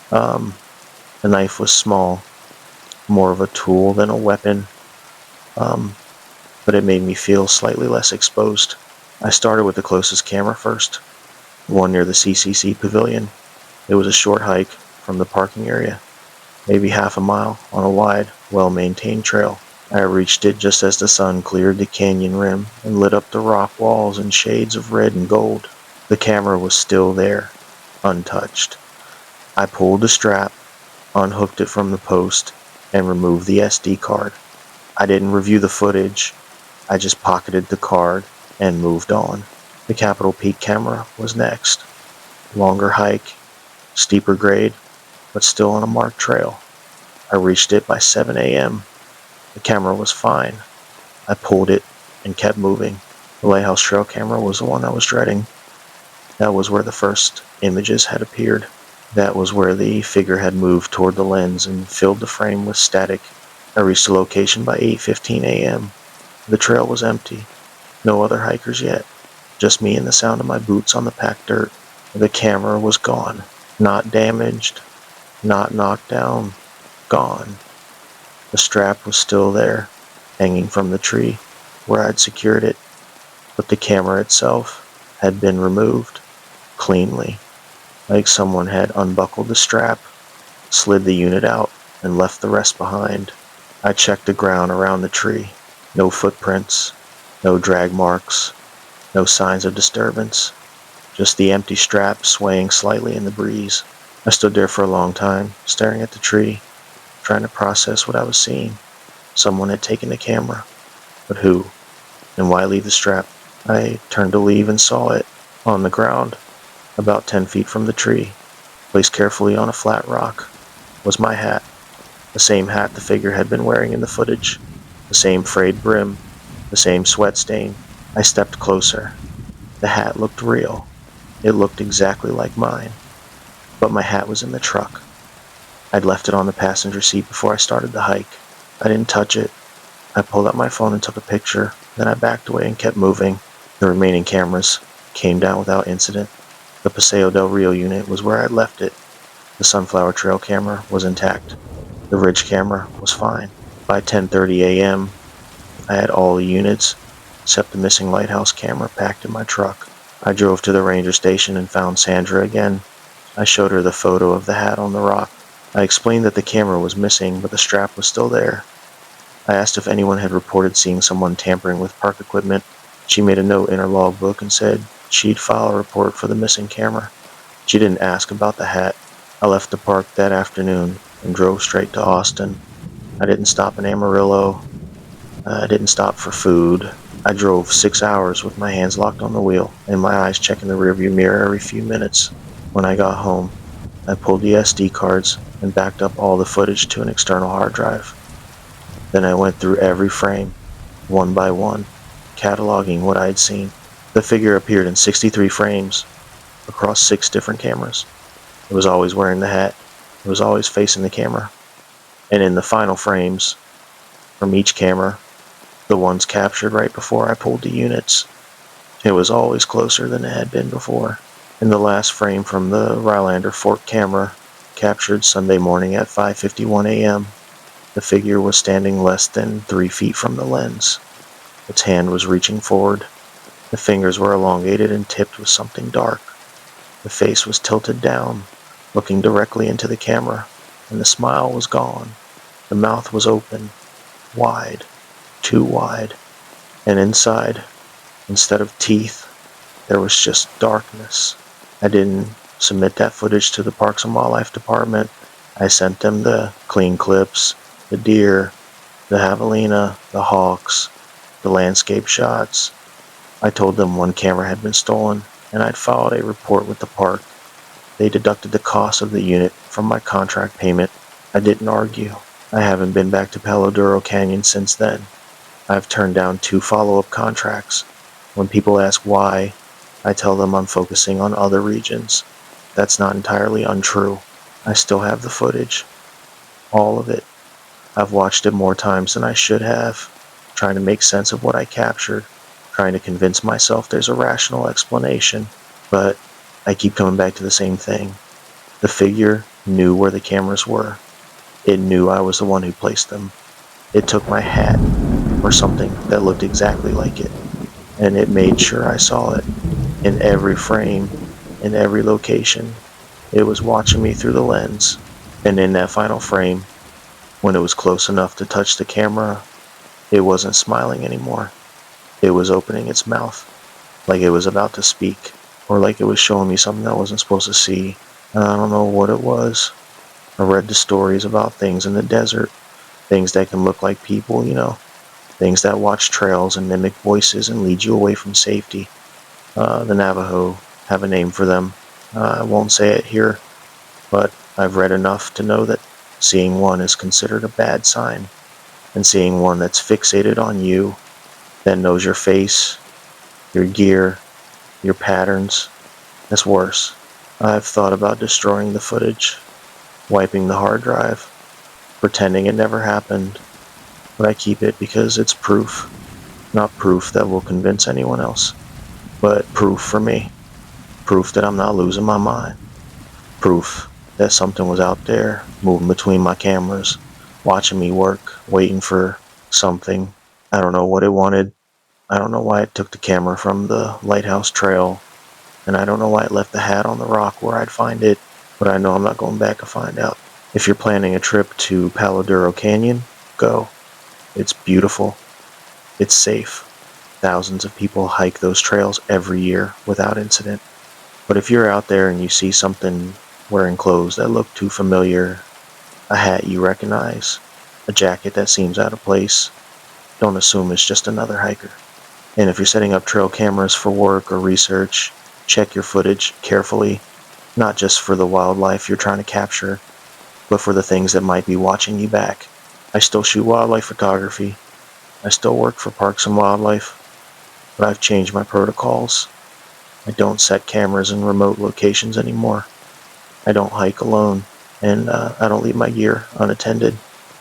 The knife was small, more of a tool than a weapon, but it made me feel slightly less exposed. I started with the closest camera first, one near the CCC pavilion. It was a short hike from the parking area, maybe half a mile on a wide, well-maintained trail. I reached it just as the sun cleared the canyon rim and lit up the rock walls in shades of red and gold. The camera was still there, untouched. I pulled the strap, unhooked it from the post, and removed the SD card. I didn't review the footage. I just pocketed the card and moved on. The Capitol Peak camera was next. Longer hike, steeper grade, but still on a marked trail. I reached it by 7 a.m. The camera was fine. I pulled it and kept moving. The Lighthouse Trail camera was the one I was dreading. That was where the first images had appeared. That was where the figure had moved toward the lens and filled the frame with static. I reached the location by 8:15 a.m. The trail was empty. No other hikers yet. Just me and the sound of my boots on the packed dirt. The camera was gone. Not damaged. Not knocked down. Gone. The strap was still there, hanging from the tree where I'd secured it, but the camera itself had been removed cleanly, like someone had unbuckled the strap, slid the unit out, and left the rest behind. I checked the ground around the tree. No footprints, no drag marks, no signs of disturbance, just the empty strap swaying slightly in the breeze. I stood there for a long time, staring at the tree, trying to process what I was seeing. Someone had taken the camera, but who? And why leave the strap? I turned to leave and saw it, on the ground, about 10 feet from the tree, placed carefully on a flat rock, was my hat. The same hat the figure had been wearing in the footage, the same frayed brim, the same sweat stain. I stepped closer. The hat looked real. It looked exactly like mine. But my hat was in the truck. I'd left it on the passenger seat before I started the hike. I didn't touch it. I pulled out my phone and took a picture, then I backed away and kept moving. The remaining cameras came down without incident. The Paseo del Rio unit was where I'd left it. The Sunflower Trail camera was intact. The Ridge camera was fine. By 10:30 a.m., I had all the units, except the missing lighthouse camera, packed in my truck. I drove to the ranger station and found Sandra again. I showed her the photo of the hat on the rock. I explained that the camera was missing, but the strap was still there. I asked if anyone had reported seeing someone tampering with park equipment. She made a note in her logbook and said she'd file a report for the missing camera. She didn't ask about the hat. I left the park that afternoon and drove straight to Austin. I didn't stop in Amarillo. I didn't stop for food. I drove 6 hours with my hands locked on the wheel and my eyes checking the rearview mirror every few minutes. When I got home, I pulled the SD cards and backed up all the footage to an external hard drive. Then I went through every frame, one by one, cataloging what I'd seen. The figure appeared in 63 frames across 6 different cameras. It was always wearing the hat. It was always facing the camera. And in the final frames from each camera, the ones captured right before I pulled the units, it was always closer than it had been before. In the last frame from the Rylander Fork camera, captured Sunday morning at 5:51 a.m., the figure was standing less than 3 feet from the lens. Its hand was reaching forward. The fingers were elongated and tipped with something dark. The face was tilted down, looking directly into the camera, and the smile was gone. The mouth was open, wide, too wide, and inside, instead of teeth, there was just darkness. I didn't submit that footage to the Parks and Wildlife Department. I sent them the clean clips, the deer, the javelina, the hawks, the landscape shots. I told them one camera had been stolen, and I'd filed a report with the park. They deducted the cost of the unit from my contract payment. I didn't argue. I haven't been back to Palo Duro Canyon since then. I've turned down 2 follow-up contracts. When people ask why, I tell them I'm focusing on other regions. That's not entirely untrue. I still have the footage. All of it. I've watched it more times than I should have, trying to make sense of what I captured, trying to convince myself there's a rational explanation, but I keep coming back to the same thing. The figure knew where the cameras were. It knew I was the one who placed them. It took my hat, or something that looked exactly like it, and it made sure I saw it. In every frame, in every location, it was watching me through the lens. And in that final frame, when it was close enough to touch the camera, it wasn't smiling anymore. It was opening its mouth, like it was about to speak, or like it was showing me something I wasn't supposed to see. And I don't know what it was. I read the stories about things in the desert, things that can look like people, things that watch trails and mimic voices and lead you away from safety. The Navajo have a name for them. I won't say it here, but I've read enough to know that seeing one is considered a bad sign, and seeing one that's fixated on you, that knows your face, your gear, your patterns, that's worse. I've thought about destroying the footage, wiping the hard drive, pretending it never happened, but I keep it because it's proof. Not proof that will convince anyone else, but proof for me. Proof that I'm not losing my mind. Proof that something was out there, moving between my cameras, watching me work, waiting for something. I don't know what it wanted. I don't know why it took the camera from the lighthouse trail, and I don't know why it left the hat on the rock where I'd find it, but I know I'm not going back to find out. If you're planning a trip to Palo Duro Canyon, go. It's beautiful. It's safe. Thousands of people hike those trails every year without incident. But if you're out there and you see something wearing clothes that look too familiar, a hat you recognize, a jacket that seems out of place, don't assume it's just another hiker. And if you're setting up trail cameras for work or research, check your footage carefully, not just for the wildlife you're trying to capture, but for the things that might be watching you back. I still shoot wildlife photography. I still work for Parks and Wildlife, but I've changed my protocols. I don't set cameras in remote locations anymore. I don't hike alone, and I don't leave my gear unattended,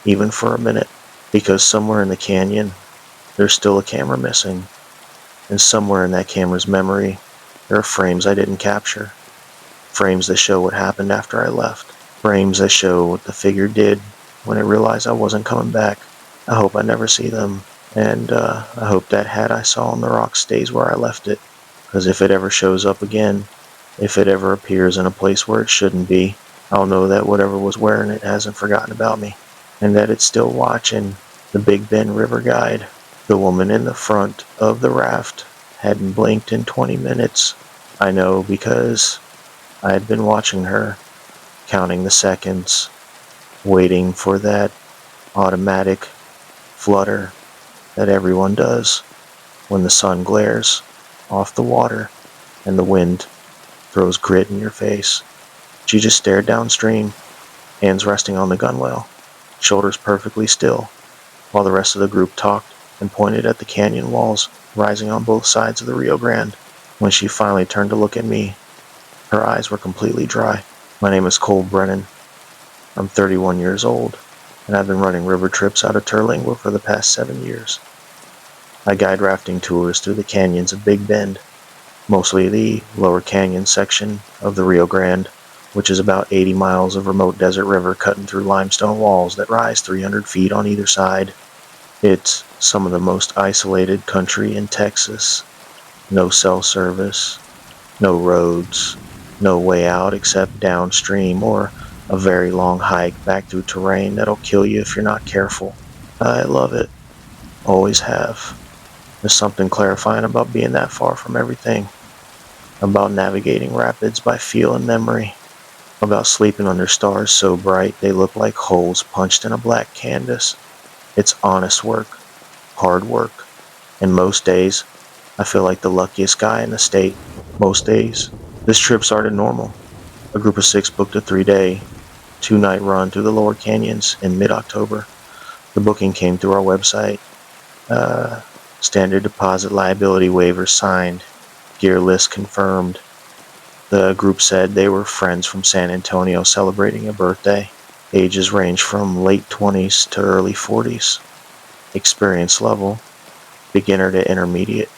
even for a minute, because somewhere in the canyon, there's still a camera missing, and somewhere in that camera's memory, there are frames I didn't capture, frames that show what happened after I left, frames that show what the figure did when it realized I wasn't coming back. I hope I never see them, and I hope that hat I saw on the rock stays where I left it, because if it ever shows up again, if it ever appears in a place where it shouldn't be, I'll know that whatever was wearing it hasn't forgotten about me, and that it's still watching. The Big Bend River Guide. The woman in the front of the raft hadn't blinked in 20 minutes. I know because I had been watching her, counting the seconds, waiting for that automatic flutter that everyone does when the sun glares off the water and the wind throws grit in your face. She just stared downstream, hands resting on the gunwale, shoulders perfectly still, while the rest of the group talked and pointed at the canyon walls rising on both sides of the Rio Grande. When she finally turned to look at me, her eyes were completely dry. My name is Cole Brennan. I'm 31 years old, and I've been running river trips out of Terlingua for the past 7 years. I guide rafting tours through the canyons of Big Bend, mostly the lower canyon section of the Rio Grande, which is about 80 miles of remote desert river cutting through limestone walls that rise 300 feet on either side. It's some of the most isolated country in Texas. No cell service, no roads, no way out except downstream or a very long hike back through terrain that'll kill you if you're not careful. I love it. Always have. There's something clarifying about being that far from everything. About navigating rapids by feel and memory. About sleeping under stars so bright they look like holes punched in a black canvas. It's honest work, hard work, and most days, I feel like the luckiest guy in the state. Most days. This trip started normal. A group of 6 booked a 3-day, 2-night run through the lower canyons in mid-October. The booking came through our website. Standard deposit liability waiver signed. Gear list confirmed. The group said they were friends from San Antonio celebrating a birthday. Ages range from late 20s to early 40s. Experience level, beginner to intermediate.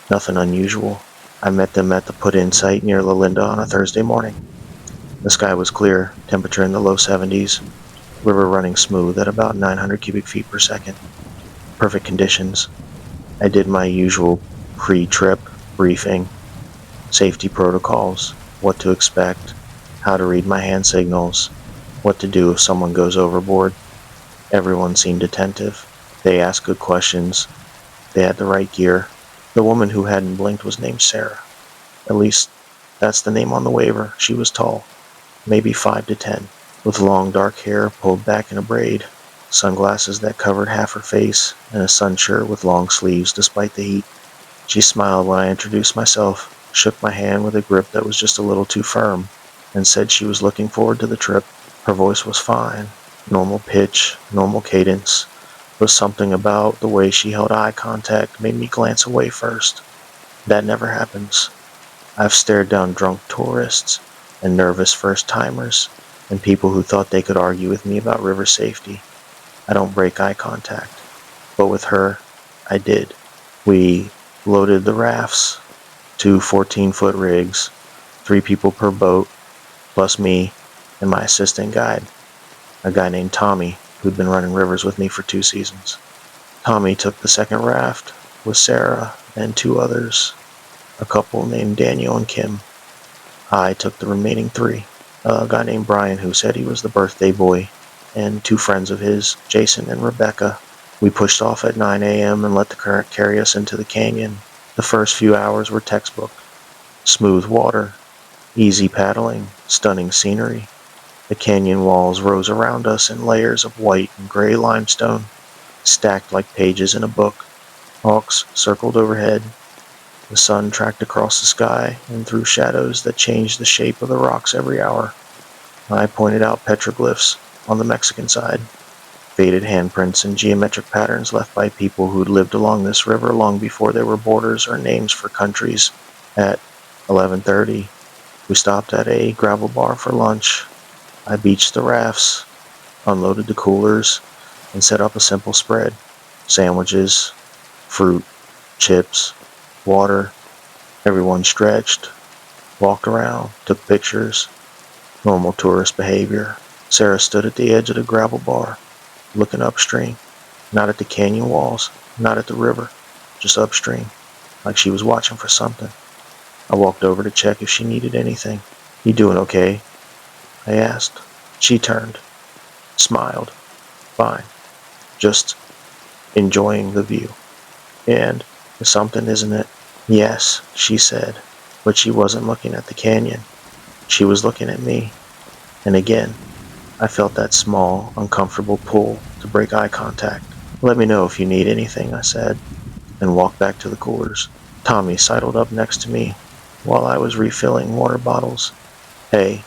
Nothing unusual. I met them at the put-in site near La Linda on a Thursday morning. The sky was clear, temperature in the low 70s, river running smooth at about 900 cubic feet per second. Perfect conditions. I did my usual pre-trip briefing, safety protocols, what to expect, how to read my hand signals, what to do if someone goes overboard. Everyone seemed attentive. They asked good questions. They had the right gear. The woman who hadn't blinked was named Sarah. At least, that's the name on the waiver. She was tall, maybe 5 to 10, with long dark hair pulled back in a braid, sunglasses that covered half her face, and a sun shirt with long sleeves despite the heat. She smiled when I introduced myself, shook my hand with a grip that was just a little too firm, and said she was looking forward to the trip. Her voice was fine, normal pitch, normal cadence, but something about the way she held eye contact made me glance away first. That never happens. I've stared down drunk tourists and nervous first-timers and people who thought they could argue with me about river safety. I don't break eye contact, but with her, I did. We loaded the rafts, two 14-foot rigs, 3 people per boat, plus me and my assistant guide, a guy named Tommy, who'd been running rivers with me for 2 seasons. Tommy took the second raft with Sarah and 2 others, a couple named Daniel and Kim. I took the remaining 3, a guy named Brian who said he was the birthday boy, and 2 friends of his, Jason and Rebecca. We pushed off at 9 a.m. and let the current carry us into the canyon. The first few hours were textbook. Smooth water, easy paddling, stunning scenery. The canyon walls rose around us in layers of white and gray limestone, stacked like pages in a book. Hawks circled overhead. The sun tracked across the sky and through shadows that changed the shape of the rocks every hour. I pointed out petroglyphs on the Mexican side, faded handprints and geometric patterns left by people who'd lived along this river long before there were borders or names for countries. At 11:30, we stopped at a gravel bar for lunch. I beached the rafts, unloaded the coolers, and set up a simple spread. Sandwiches, fruit, chips, water. Everyone stretched, walked around, took pictures. Normal tourist behavior. Sarah stood at the edge of the gravel bar, looking upstream, not at the canyon walls, not at the river, just upstream, like she was watching for something. I walked over to check if she needed anything. "You doing okay?" I asked. She turned, smiled. "Fine. Just enjoying the view." "And it's something, isn't it?" "Yes," she said, but she wasn't looking at the canyon. She was looking at me. And again, I felt that small, uncomfortable pull to break eye contact. "Let me know if you need anything," I said, and walked back to the coolers. Tommy sidled up next to me while I was refilling water bottles. "Hey,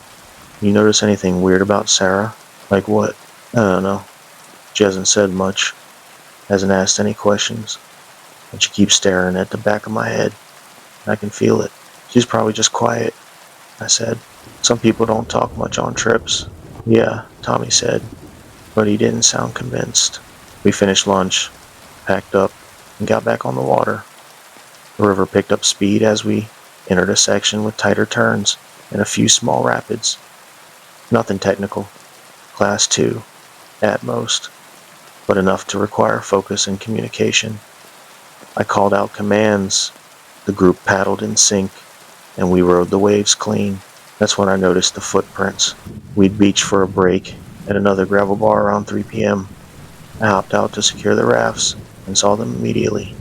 you notice anything weird about Sarah?" "Like what?" "I don't know. She hasn't said much, hasn't asked any questions, and she keeps staring at the back of my head. I can feel it. She's probably just quiet," I said. "Some people don't talk much on trips." "Yeah," Tommy said, but he didn't sound convinced. We finished lunch, packed up, and got back on the water. The river picked up speed as we entered a section with tighter turns and a few small rapids. Nothing technical, class 2 at most, but enough to require focus and communication. I called out commands. The group paddled in sync, and we rode the waves clean. That's when I noticed the footprints. We'd beached for a break at another gravel bar around 3 p.m. I hopped out to secure the rafts and saw them immediately.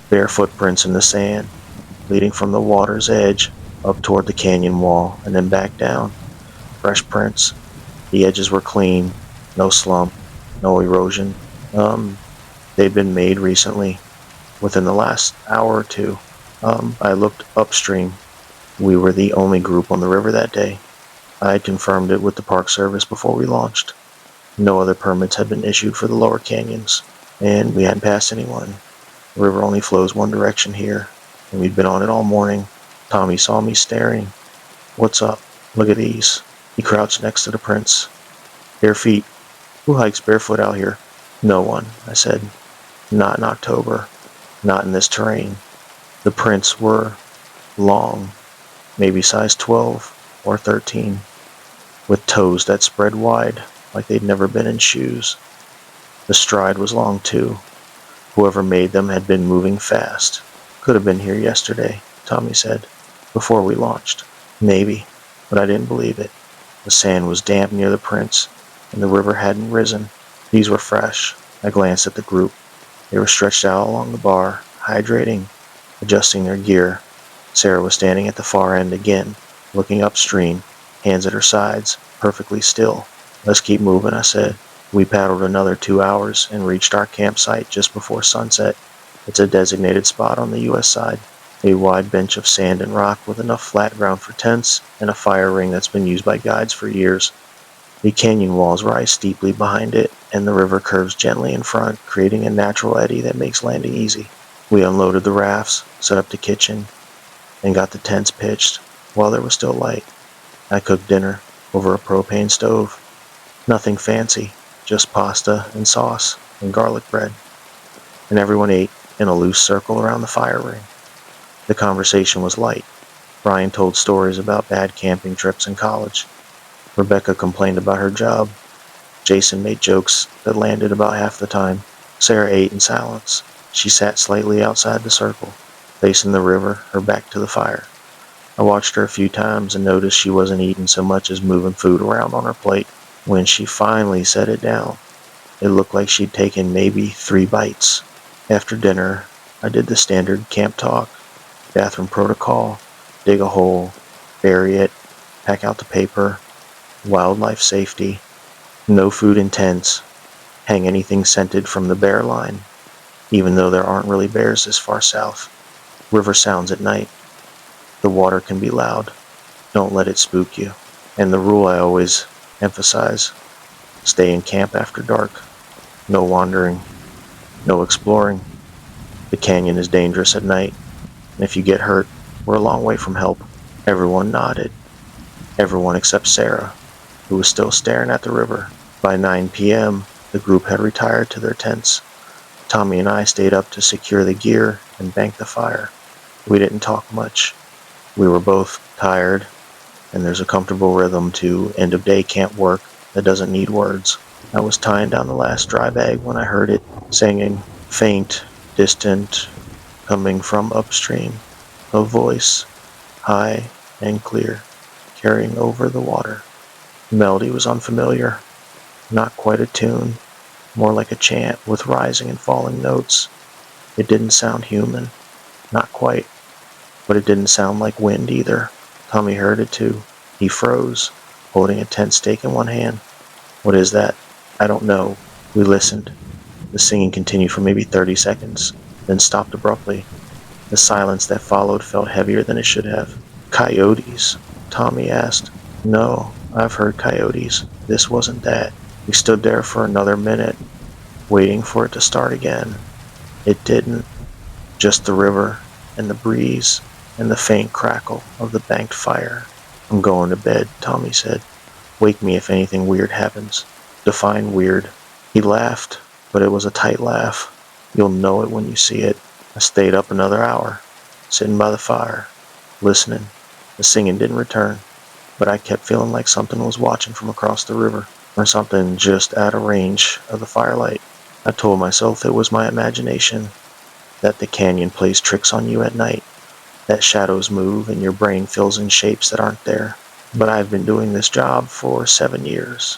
Bare footprints in the sand, leading from the water's edge up toward the canyon wall and then back down. Fresh prints. The edges were clean, no slump, no erosion. They'd been made recently, within the last hour or 2. I looked upstream. We were the only group on the river that day. I had confirmed it with the Park Service before we launched. No other permits had been issued for the lower canyons, and we hadn't passed anyone. The river only flows one direction here, and we'd been on it all morning. Tommy saw me staring. "What's up? Look at these." He crouched next to the prints. "Bare feet. Who hikes barefoot out here?" "No one," I said. "Not in October. Not in this terrain." The prints were long, maybe size 12 or 13, with toes that spread wide like they'd never been in shoes. The stride was long too. Whoever made them had been moving fast. "Could have been here yesterday," Tommy said, "before we launched." Maybe, but I didn't believe it. The sand was damp near the prints, and the river hadn't risen. These were fresh. I glanced at the group. They were stretched out along the bar, hydrating, adjusting their gear. Sarah was standing at the far end again, looking upstream, hands at her sides, perfectly still. "Let's keep moving," I said. We paddled another 2 hours and reached our campsite just before sunset. It's a designated spot on the U.S. side, a wide bench of sand and rock with enough flat ground for tents and a fire ring that's been used by guides for years. The canyon walls rise steeply behind it, and the river curves gently in front, creating a natural eddy that makes landing easy. We unloaded the rafts, set up the kitchen, and got the tents pitched while there was still light. I cooked dinner over a propane stove. Nothing fancy, just pasta and sauce and garlic bread. And everyone ate, in a loose circle around the fire ring. The conversation was light. Brian told stories about bad camping trips in college. Rebecca complained about her job. Jason made jokes that landed about half the time. Sarah ate in silence. She sat slightly outside the circle, facing the river, her back to the fire. I watched her a few times and noticed she wasn't eating so much as moving food around on her plate. When she finally set it down, it looked like she'd taken maybe 3 bites. After dinner, I did the standard camp talk, bathroom protocol, dig a hole, bury it, pack out the paper, wildlife safety, no food in tents, hang anything scented from the bear line, even though there aren't really bears this far south. River sounds at night. The water can be loud. Don't let it spook you. And the rule I always emphasize, stay in camp after dark. No wandering, no exploring. The canyon is dangerous at night, and if you get hurt, we're a long way from help. Everyone nodded. Everyone except Sarah, who was still staring at the river. By 9 p.m., the group had retired to their tents. Tommy and I stayed up to secure the gear and bank the fire. We didn't talk much. We were both tired, and there's a comfortable rhythm to end-of-day camp work that doesn't need words. I was tying down the last dry bag when I heard it singing, faint, distant, coming from upstream. A voice, high and clear, carrying over the water. The melody was unfamiliar, not quite a tune, more like a chant with rising and falling notes. It didn't sound human, not quite, but it didn't sound like wind either. Tommy heard it too. He froze, holding a tent stake in one hand. What is that? I don't know. We listened. The singing continued for maybe 30 seconds, then stopped abruptly. The silence that followed felt heavier than it should have. Coyotes? Tommy asked. No, I've heard coyotes. This wasn't that. We stood there for another minute, waiting for it to start again. It didn't. Just the river, and the breeze, and the faint crackle of the banked fire. I'm going to bed, Tommy said. Wake me if anything weird happens. Define weird. He laughed, but it was a tight laugh. You'll know it when you see it. I stayed up another hour, sitting by the fire, listening. The singing didn't return, but I kept feeling like something was watching from across the river, or something just out of range of the firelight. I told myself it was my imagination, that the canyon plays tricks on you at night, that shadows move and your brain fills in shapes that aren't there. But I've been doing this job for 7 years.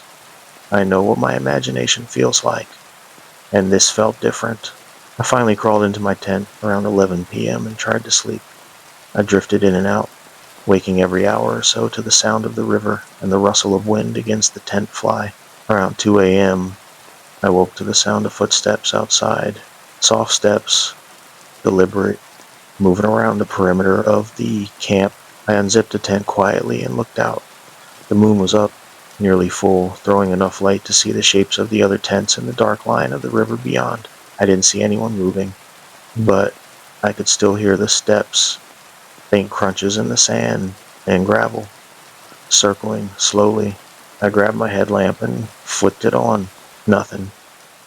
I know what my imagination feels like, and this felt different. I finally crawled into my tent around 11 p.m. and tried to sleep. I drifted in and out, waking every hour or so to the sound of the river and the rustle of wind against the tent fly. Around 2 a.m., I woke to the sound of footsteps outside. Soft steps, deliberate, moving around the perimeter of the camp. I unzipped the tent quietly and looked out. The moon was up, nearly full, throwing enough light to see the shapes of the other tents and the dark line of the river beyond. I didn't see anyone moving, but I could still hear the steps, faint crunches in the sand and gravel. Circling slowly, I grabbed my headlamp and flicked it on. Nothing.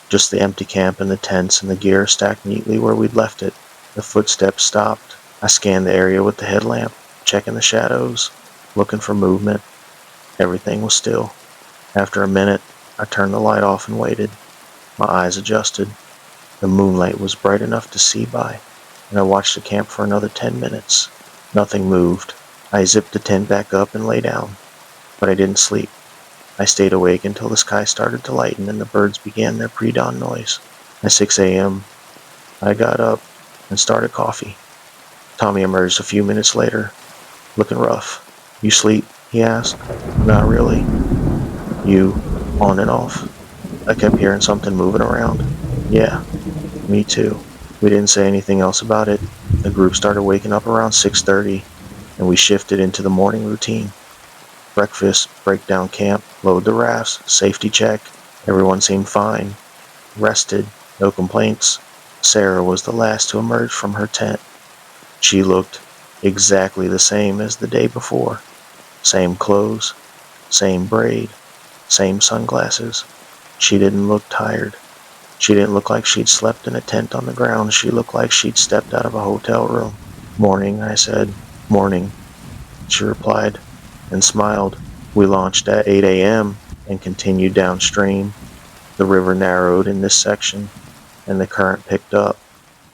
Just the empty camp and the tents and the gear stacked neatly where we'd left it. The footsteps stopped. I scanned the area with the headlamp, checking the shadows, looking for movement. Everything was still. After a minute, I turned the light off and waited. My eyes adjusted. The moonlight was bright enough to see by, and I watched the camp for another 10 minutes. Nothing moved. I zipped the tent back up and lay down, but I didn't sleep. I stayed awake until the sky started to lighten and the birds began their pre-dawn noise. At 6 a.m., I got up and started coffee. Tommy emerged a few minutes later, looking rough. You sleep? He asked. Not really. You, on and off. I kept hearing something moving around. Yeah, me too. We didn't say anything else about it. The group started waking up around 6:30, and we shifted into the morning routine. Breakfast, break down camp, load the rafts, safety check. Everyone seemed fine. Rested, no complaints. Sarah was the last to emerge from her tent. She looked exactly the same as the day before. Same clothes, same braid, same sunglasses. She didn't look tired. She didn't look like she'd slept in a tent on the ground. She looked like she'd stepped out of a hotel room. "Morning," I said. "Morning," she replied, and smiled. We launched at 8 a.m. and continued downstream. The river narrowed in this section, and the current picked up.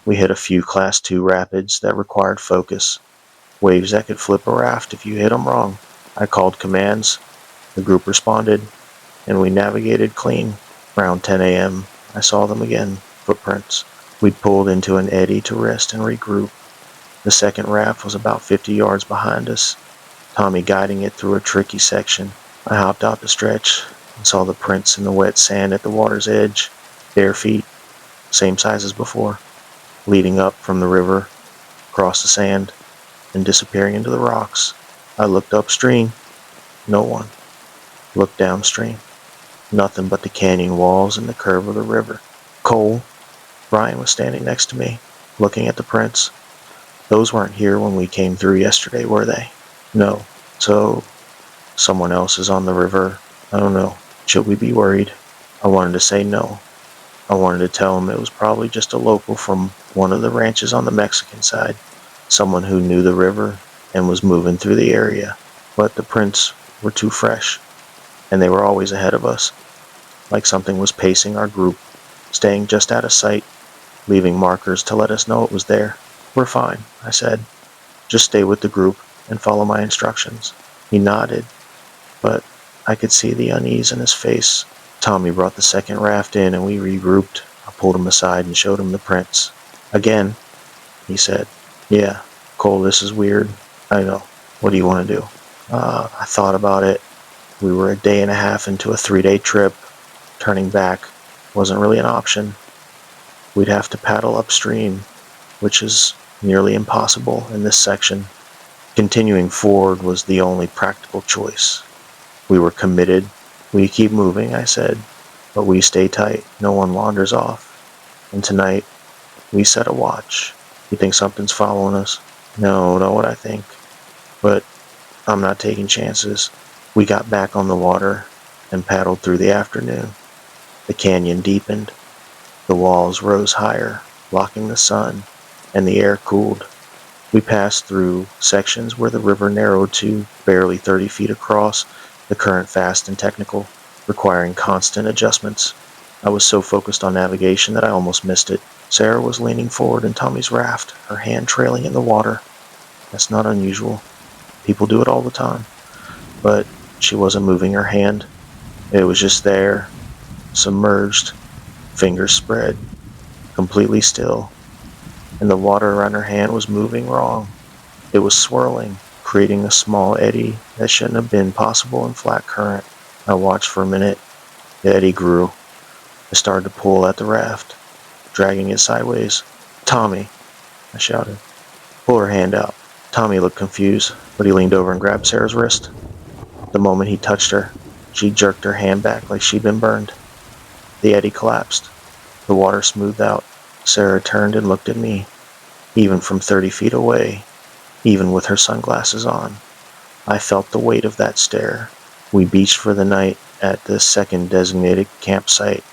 We hit a few Class 2 rapids that required focus, waves that could flip a raft if you hit them wrong. I called commands, the group responded, and we navigated clean. Around 10 a.m., I saw them again, footprints. We'd pulled into an eddy to rest and regroup. The second raft was about 50 yards behind us, Tommy guiding it through a tricky section. I hopped out to stretch and saw the prints in the wet sand at the water's edge, bare feet, same size as before, leading up from the river, across the sand, and disappearing into the rocks. I looked upstream. No one. Looked downstream. Nothing but the canyon walls and the curve of the river. Cole, Brian was standing next to me, looking at the prints. "Those weren't here when we came through yesterday, were they?" "No." "So, someone else is on the river? I don't know. Should we be worried?" I wanted to say no. I wanted to tell him it was probably just a local from one of the ranches on the Mexican side, someone who knew the river and was moving through the area. But the prints were too fresh, and they were always ahead of us, like something was pacing our group, staying just out of sight, leaving markers to let us know it was there. "We're fine," I said. "Just stay with the group and follow my instructions." He nodded, but I could see the unease in his face. Tommy brought the second raft in and we regrouped. I pulled him aside and showed him the prints. "Again?" he said. "Yeah. Cole, this is weird. I know. What do you want to do?" I thought about it. We were a day and a half into a 3-day trip. Turning back wasn't really an option. We'd have to paddle upstream, which is nearly impossible in this section. Continuing forward was the only practical choice. We were committed. "We keep moving," I said, "but we stay tight. No one wanders off. And tonight, we set a watch. You think something's following us?" "No, know what I think. But I'm not taking chances." We got back on the water and paddled through the afternoon. The canyon deepened. The walls rose higher, blocking the sun, and the air cooled. We passed through sections where the river narrowed to barely 30 feet across, the current fast and technical, requiring constant adjustments. I was so focused on navigation that I almost missed it. Sarah was leaning forward in Tommy's raft, her hand trailing in the water. That's not unusual. People do it all the time. But she wasn't moving her hand. It was just there, submerged, fingers spread, completely still. And the water around her hand was moving wrong. It was swirling, creating a small eddy that shouldn't have been possible in flat current. I watched for a minute. The eddy grew. I started to pull at the raft, dragging it sideways. "Tommy," I shouted. "Pull her hand out." Tommy looked confused, but he leaned over and grabbed Sarah's wrist. The moment he touched her, she jerked her hand back like she'd been burned. The eddy collapsed. The water smoothed out. Sarah turned and looked at me, even from 30 feet away, even with her sunglasses on. I felt the weight of that stare. We beached for the night at the second designated campsite,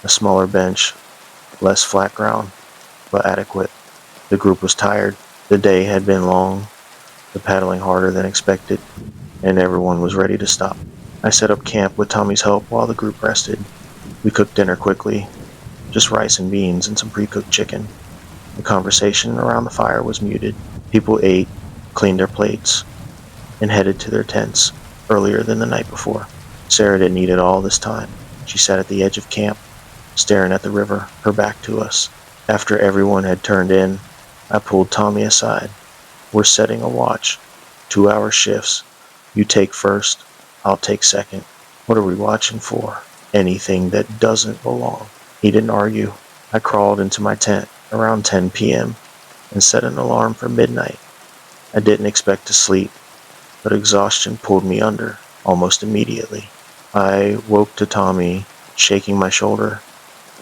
a smaller bench, less flat ground, but adequate. The group was tired. The day had been long, the paddling harder than expected, and everyone was ready to stop. I set up camp with Tommy's help while the group rested. We cooked dinner quickly, just rice and beans and some pre-cooked chicken. The conversation around the fire was muted. People ate, cleaned their plates, and headed to their tents earlier than the night before. Sarah didn't eat at all this time. She sat at the edge of camp, staring at the river, her back to us. After everyone had turned in, I pulled Tommy aside. "We're setting a watch. 2-hour shifts. You take first, I'll take second. What are we watching for? Anything that doesn't belong." He didn't argue. I crawled into my tent around 10 p.m. and set an alarm for midnight. I didn't expect to sleep, but exhaustion pulled me under almost immediately. I woke to Tommy shaking my shoulder.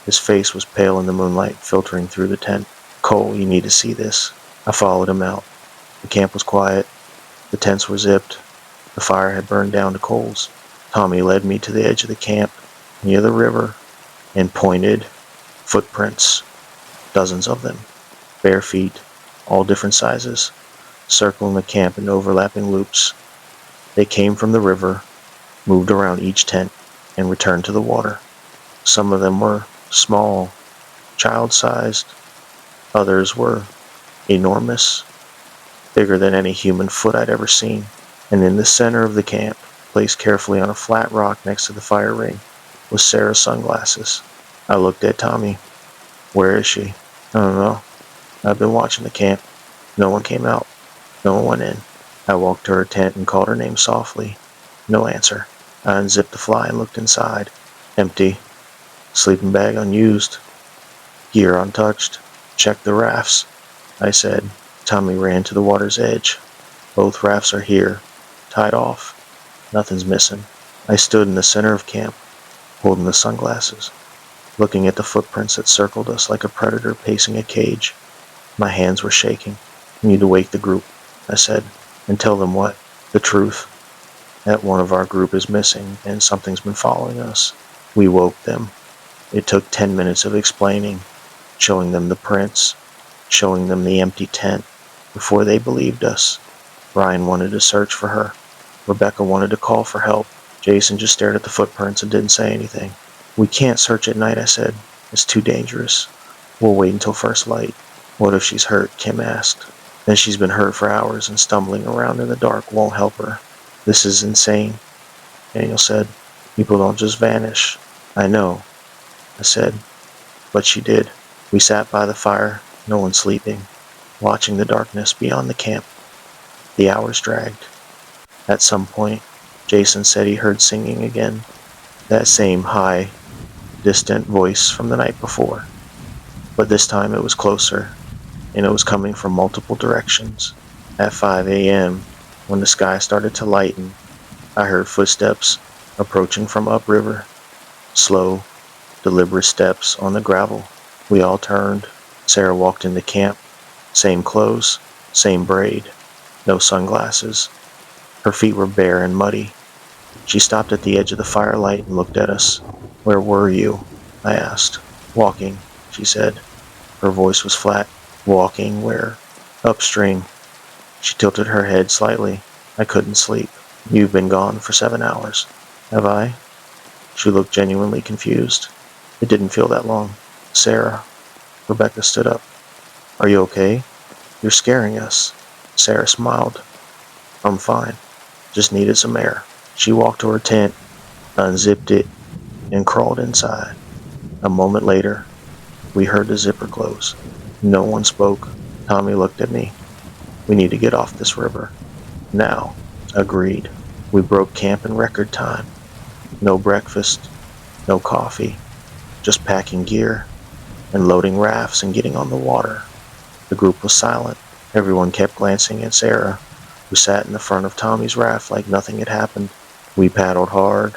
His face was pale in the moonlight filtering through the tent. "Cole, you need to see this." I followed him out. The camp was quiet. The tents were zipped. The fire had burned down to coals. Tommy led me to the edge of the camp, near the river, and pointed Footprints, dozens of them, bare feet, all different sizes, circling the camp in overlapping loops. They came from the river, moved around each tent, and returned to the water. Some of them were small, child-sized. Others were enormous, bigger than any human foot I'd ever seen. And in the center of the camp, placed carefully on a flat rock next to the fire ring, was Sarah's sunglasses. I looked at Tommy. Where is she? I don't know. I've been watching the camp. No one came out. No one went in. I walked to her tent and called her name softly. No answer. I unzipped the fly and looked inside. Empty. Sleeping bag unused. Gear untouched. Check the rafts, I said. Tommy ran to the water's edge. Both rafts are here, tied off. Nothing's missing. I stood in the center of camp, holding the sunglasses, looking at the footprints that circled us like a predator pacing a cage. My hands were shaking. We need to wake the group, I said, and tell them what? The truth. That one of our group is missing and something's been following us. We woke them. It took 10 minutes of explaining, showing them the prints, showing them the empty tent, before they believed us. Brian wanted to search for her. Rebecca wanted to call for help. Jason just stared at the footprints and didn't say anything. We can't search at night, I said. It's too dangerous. We'll wait until first light. What if she's hurt? Kim asked. Then she's been hurt for hours and stumbling around in the dark won't help her. This is insane, Daniel said. People don't just vanish. I know, I said. But she did. We sat by the fire, no one sleeping, watching the darkness beyond the camp. The hours dragged. At some point, Jason said he heard singing again. That same high, distant voice from the night before. But this time it was closer, and it was coming from multiple directions. At 5 a.m., when the sky started to lighten, I heard footsteps approaching from upriver. Slow, deliberate steps on the gravel. We all turned. Sarah walked into camp. Same clothes, same braid, no sunglasses. Her feet were bare and muddy. She stopped at the edge of the firelight and looked at us. Where were you? I asked. Walking, she said. Her voice was flat. Walking where? Upstream. She tilted her head slightly. I couldn't sleep. You've been gone for 7 hours. Have I? She looked genuinely confused. It didn't feel that long. Sarah. Rebecca stood up. Are you okay? You're scaring us. Sarah smiled. I'm fine. Just needed some air. She walked to her tent, unzipped it, and crawled inside. A moment later, we heard the zipper close. No one spoke. Tommy looked at me. We need to get off this river. Now. Agreed. We broke camp in record time. No breakfast, no coffee, just packing gear and loading rafts and getting on the water. The group was silent. Everyone kept glancing at Sarah, who sat in the front of Tommy's raft like nothing had happened. We paddled hard.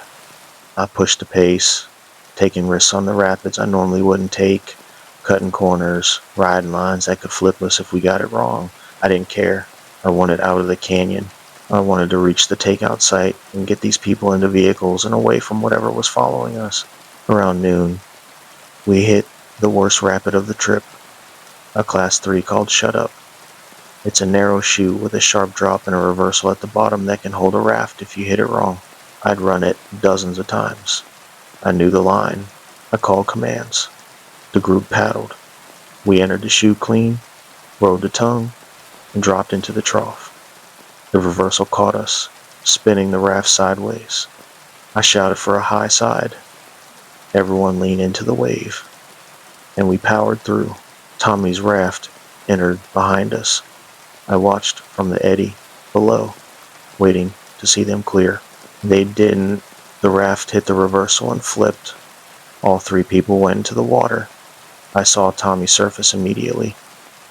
I pushed the pace, taking risks on the rapids I normally wouldn't take, cutting corners, riding lines that could flip us if we got it wrong. I didn't care. I wanted out of the canyon. I wanted to reach the takeout site and get these people into vehicles and away from whatever was following us. Around noon, we hit the worst rapid of the trip, a Class 3 called Shut Up. It's a narrow chute with a sharp drop and a reversal at the bottom that can hold a raft if you hit it wrong. I'd run it dozens of times. I knew the line. I called commands. The group paddled. We entered the chute clean, rode the tongue, and dropped into the trough. The reversal caught us, spinning the raft sideways. I shouted for a high side. Everyone leaned into the wave, and we powered through. Tommy's raft entered behind us. I watched from the eddy below, waiting to see them clear. They didn't. The raft hit the reversal and flipped. All 3 people went into the water. I saw Tommy surface immediately,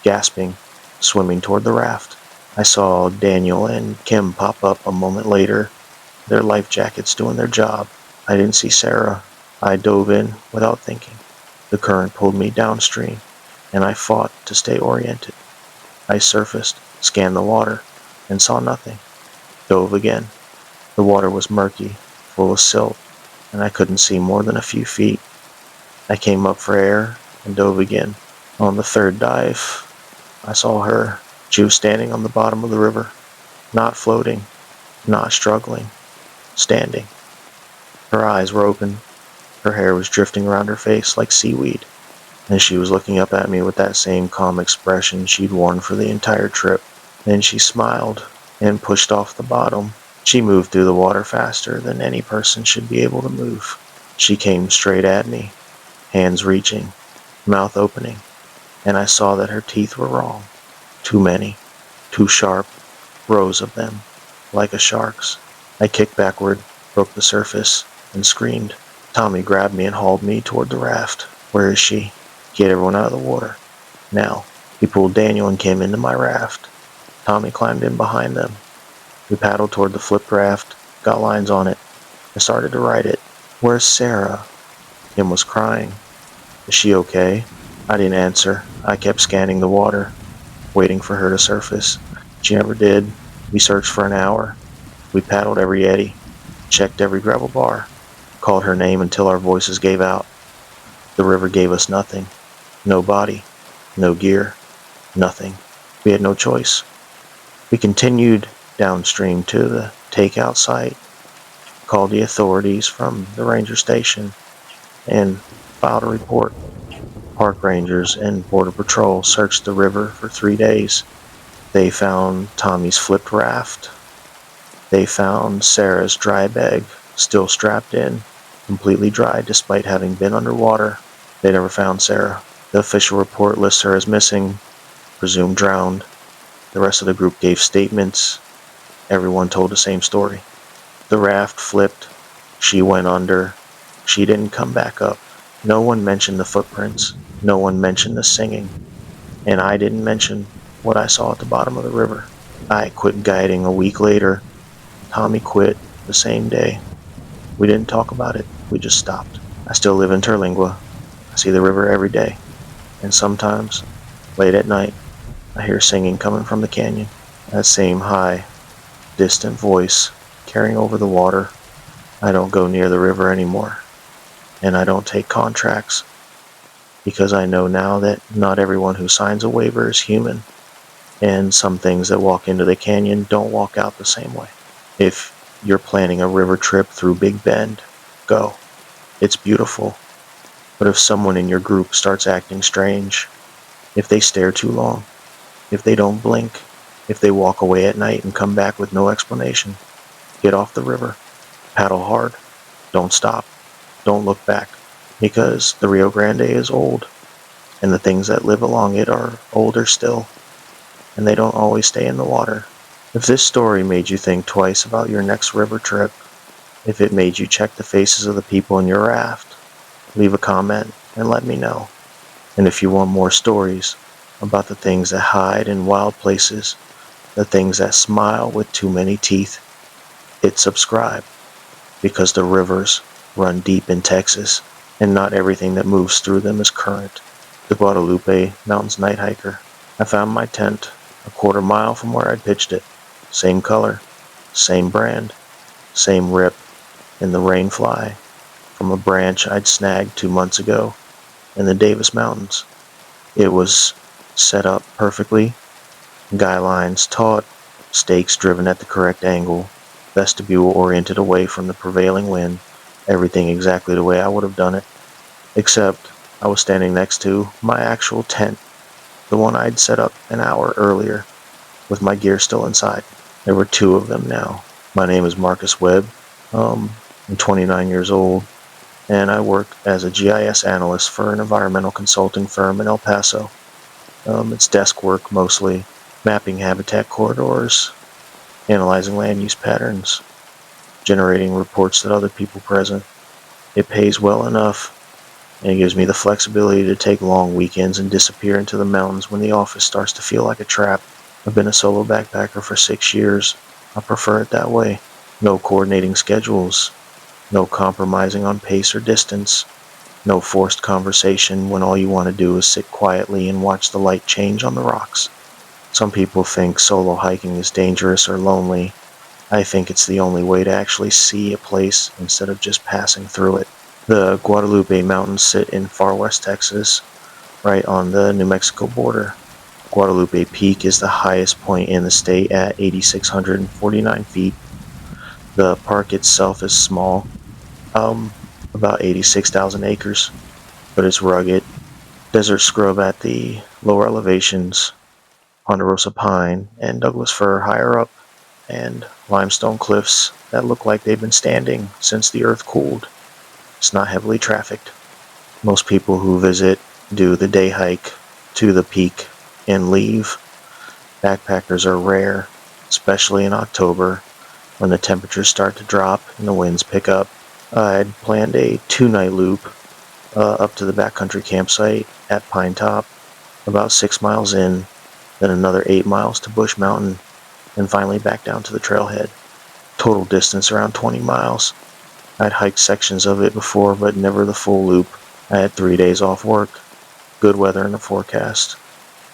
gasping, swimming toward the raft. I saw Daniel and Kim pop up a moment later, their life jackets doing their job. I didn't see Sarah. I dove in without thinking. The current pulled me downstream, and I fought to stay oriented. I surfaced, scanned the water, and saw nothing. Dove again. The water was murky, full of silt, and I couldn't see more than a few feet. I came up for air, and dove again. On the third dive, I saw her. She was standing on the bottom of the river, not floating, not struggling, standing. Her eyes were open. Her hair was drifting around her face like seaweed, and she was looking up at me with that same calm expression she'd worn for the entire trip. Then she smiled and pushed off the bottom. She moved through the water faster than any person should be able to move. She came straight at me, hands reaching, mouth opening, and I saw that her teeth were wrong. Too many, too sharp, rows of them, like a shark's. I kicked backward, broke the surface, and screamed. Tommy grabbed me and hauled me toward the raft. Where is she? Get everyone out of the water. Now. He pulled Daniel and Kim into my raft. Tommy climbed in behind them. We paddled toward the flipped raft, got lines on it. I started to ride it. Where's Sarah? Kim was crying. Is she okay? I didn't answer. I kept scanning the water, waiting for her to surface. She never did. We searched for an hour. We paddled every eddy, checked every gravel bar, called her name until our voices gave out. The river gave us nothing. No body, no gear, nothing. We had no choice. We continued downstream to the takeout site, called the authorities from the ranger station, and filed a report. Park rangers and Border Patrol searched the river for 3 days. They found Tommy's flipped raft. They found Sarah's dry bag, still strapped in, completely dry despite having been underwater. They never found Sarah. The official report lists her as missing, presumed drowned. The rest of the group gave statements. Everyone told the same story. The raft flipped. She went under. She didn't come back up. No one mentioned the footprints. No one mentioned the singing. And I didn't mention what I saw at the bottom of the river. I quit guiding a week later. Tommy quit the same day. We didn't talk about it. We just stopped. I still live in Terlingua. I see the river every day. And sometimes, late at night, I hear singing coming from the canyon. That same high, distant voice carrying over the water. I don't go near the river anymore. And I don't take contracts. Because I know now that not everyone who signs a waiver is human. And some things that walk into the canyon don't walk out the same way. If you're planning a river trip through Big Bend, go. It's beautiful. But if someone in your group starts acting strange, if they stare too long, if they don't blink, if they walk away at night and come back with no explanation, get off the river. Paddle hard. Don't stop. Don't look back. Because the Rio Grande is old, and the things that live along it are older still, and they don't always stay in the water. If this story made you think twice about your next river trip, if it made you check the faces of the people in your raft, leave a comment and let me know. And if you want more stories about the things that hide in wild places, the things that smile with too many teeth, hit subscribe, because the rivers run deep in Texas, and not everything that moves through them is current. The Guadalupe Mountains Night Hiker. I found my tent a quarter mile from where I'd pitched it. Same color, same brand, same rip in the rainfly from a branch I'd snagged 2 months ago in the Davis Mountains. It was set up perfectly, guy lines taut, stakes driven at the correct angle, vestibule oriented away from the prevailing wind, everything exactly the way I would have done it, except I was standing next to my actual tent, the one I'd set up an hour earlier, with my gear still inside. There were 2 of them now. My name is Marcus Webb. I'm 29 years old, and I work as a GIS analyst for an environmental consulting firm in El Paso. It's desk work mostly, mapping habitat corridors, analyzing land use patterns, generating reports that other people present. It pays well enough, and it gives me the flexibility to take long weekends and disappear into the mountains when the office starts to feel like a trap. I've been a solo backpacker for 6 years. I prefer it that way. No coordinating schedules, no compromising on pace or distance, no forced conversation when all you want to do is sit quietly and watch the light change on the rocks. Some people think solo hiking is dangerous or lonely. I think it's the only way to actually see a place instead of just passing through it. The Guadalupe Mountains sit in far west Texas, right on the New Mexico border. Guadalupe Peak is the highest point in the state at 8,649 feet. The park itself is small, about 86,000 acres, but it's rugged. Desert scrub at the lower elevations, ponderosa pine and Douglas fir higher up, and limestone cliffs that look like they've been standing since the earth cooled. It's not heavily trafficked. Most people who visit do the day hike to the peak and leave. Backpackers are rare, especially in October when the temperatures start to drop and the winds pick up. I'd planned a 2-night loop up to the backcountry campsite at Pine Top, about 6 miles in, then another 8 miles to Bush Mountain, and finally back down to the trailhead. Total distance around 20 miles. I'd hiked sections of it before, but never the full loop. I had 3 days off work, good weather in the forecast,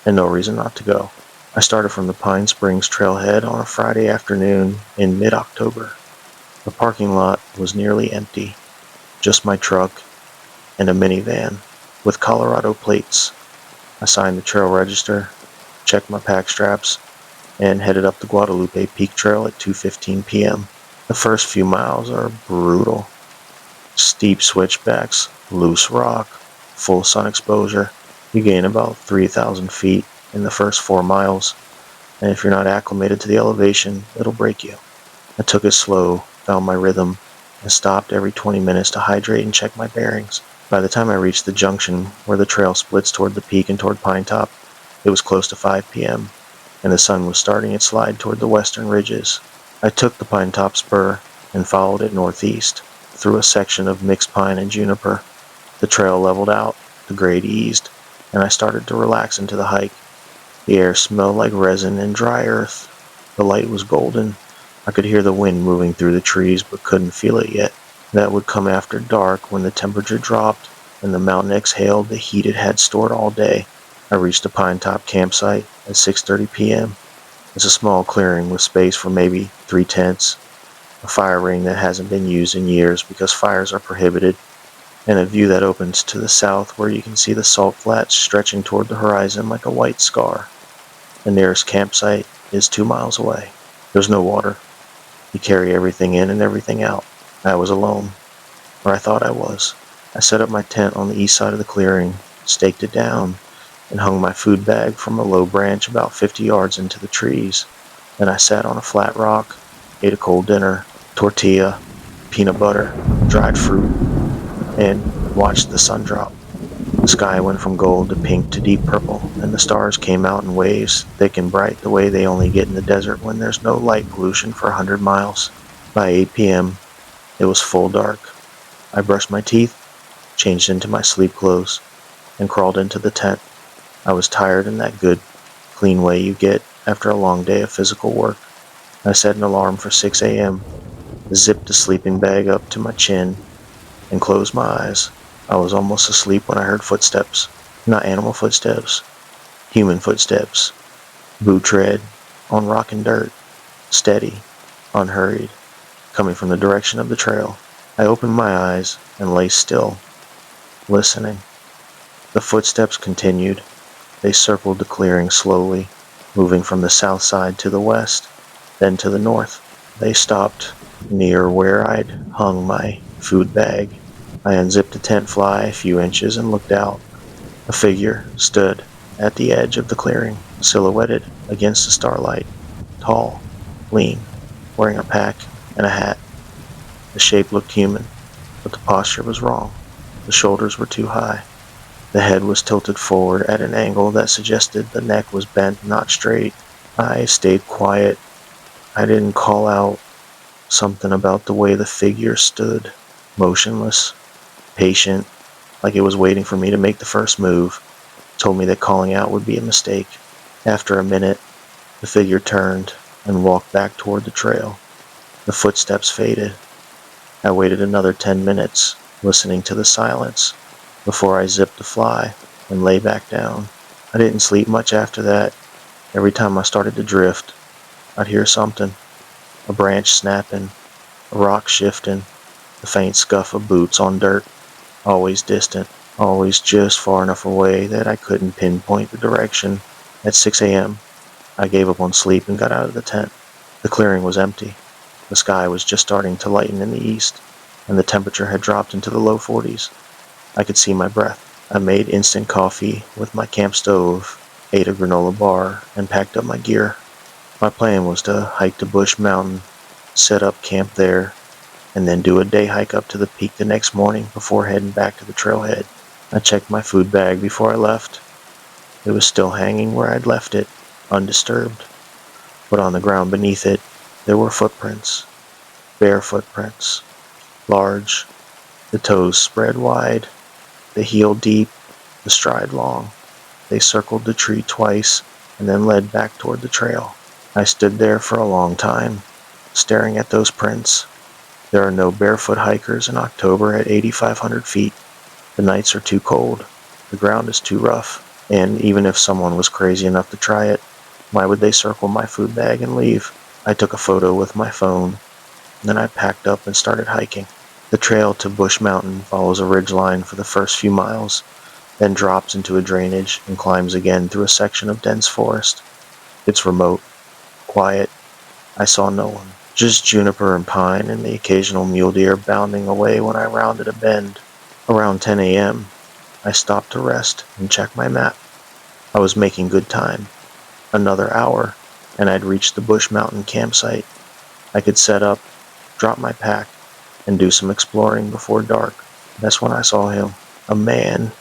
and no reason not to go. I started from the Pine Springs trailhead on a Friday afternoon in mid-October. The parking lot was nearly empty, just my truck and a minivan with Colorado plates. I signed the trail register, checked my pack straps, and headed up the Guadalupe Peak Trail at 2:15 p.m. The first few miles are brutal. Steep switchbacks, loose rock, full sun exposure. You gain about 3,000 feet in the first 4 miles, and if you're not acclimated to the elevation, it'll break you. I took it slow, found my rhythm, and stopped every 20 minutes to hydrate and check my bearings. By the time I reached the junction where the trail splits toward the peak and toward Pine Top, it was close to 5 p.m., and the sun was starting its slide toward the western ridges. I took the Pine Top spur and followed it northeast, through a section of mixed pine and juniper. The trail leveled out, the grade eased, and I started to relax into the hike. The air smelled like resin and dry earth. The light was golden. I could hear the wind moving through the trees, but couldn't feel it yet. That would come after dark when the temperature dropped and the mountain exhaled the heat it had stored all day. I reached the Pine Top campsite at 6:30 p.m. It's a small clearing with space for maybe 3 tents, a fire ring that hasn't been used in years because fires are prohibited, and a view that opens to the south where you can see the salt flats stretching toward the horizon like a white scar. The nearest campsite is 2 miles away. There's no water. You carry everything in and everything out. I was alone, or I thought I was. I set up my tent on the east side of the clearing, staked it down, and hung my food bag from a low branch about 50 yards into the trees. Then I sat on a flat rock, ate a cold dinner, tortilla, peanut butter, dried fruit, and watched the sun drop. The sky went from gold to pink to deep purple, and the stars came out in waves, thick and bright the way they only get in the desert when there's no light pollution for 100 miles. By 8 p.m., it was full dark. I brushed my teeth, changed into my sleep clothes, and crawled into the tent. I was tired in that good, clean way you get after a long day of physical work. I set an alarm for 6 a.m., zipped the sleeping bag up to my chin, and closed my eyes. I was almost asleep when I heard footsteps. Not animal footsteps, human footsteps. Boot tread on rock and dirt, steady, unhurried, coming from the direction of the trail. I opened my eyes and lay still, listening. The footsteps continued. They circled the clearing slowly, moving from the south side to the west, then to the north. They stopped near where I'd hung my food bag. I unzipped the tent fly a few inches and looked out. A figure stood at the edge of the clearing, silhouetted against the starlight, tall, lean, wearing a pack and a hat. The shape looked human, but the posture was wrong. The shoulders were too high. The head was tilted forward at an angle that suggested the neck was bent, not straight. I stayed quiet. I didn't call out. Something about the way the figure stood, motionless, patient, like it was waiting for me to make the first move, told me that calling out would be a mistake. After a minute, the figure turned and walked back toward the trail. The footsteps faded. I waited another 10 minutes, listening to the silence, before I zipped the fly and lay back down. I didn't sleep much after that. Every time I started to drift, I'd hear something. A branch snapping, a rock shifting, the faint scuff of boots on dirt, always distant. always just far enough away that I couldn't pinpoint the direction. At 6 a.m., I gave up on sleep and got out of the tent. The clearing was empty. The sky was just starting to lighten in the east, and the temperature had dropped into the low 40s. I could see my breath. I made instant coffee with my camp stove, ate a granola bar, and packed up my gear. My plan was to hike to Bush Mountain, set up camp there, and then do a day hike up to the peak the next morning before heading back to the trailhead. I checked my food bag before I left. It was still hanging where I'd left it, undisturbed, but on the ground beneath it, there were footprints, bare footprints, large, the toes spread wide, the heel deep, the stride long. They circled the tree twice and then led back toward the trail. I stood there for a long time, staring at those prints. There are no barefoot hikers in October at 8,500 feet. The nights are too cold, the ground is too rough, and even if someone was crazy enough to try it, why would they circle my food bag and leave? I took a photo with my phone, then I packed up and started hiking. The trail to Bush Mountain follows a ridgeline for the first few miles, then drops into a drainage and climbs again through a section of dense forest. It's remote, quiet. I saw no one, just juniper and pine and the occasional mule deer bounding away when I rounded a bend. Around 10 a.m., I stopped to rest and check my map. I was making good time. Another hour, and I'd reached the Bush Mountain campsite. I could set up, drop my pack, and do some exploring before dark. That's when I saw him, a man,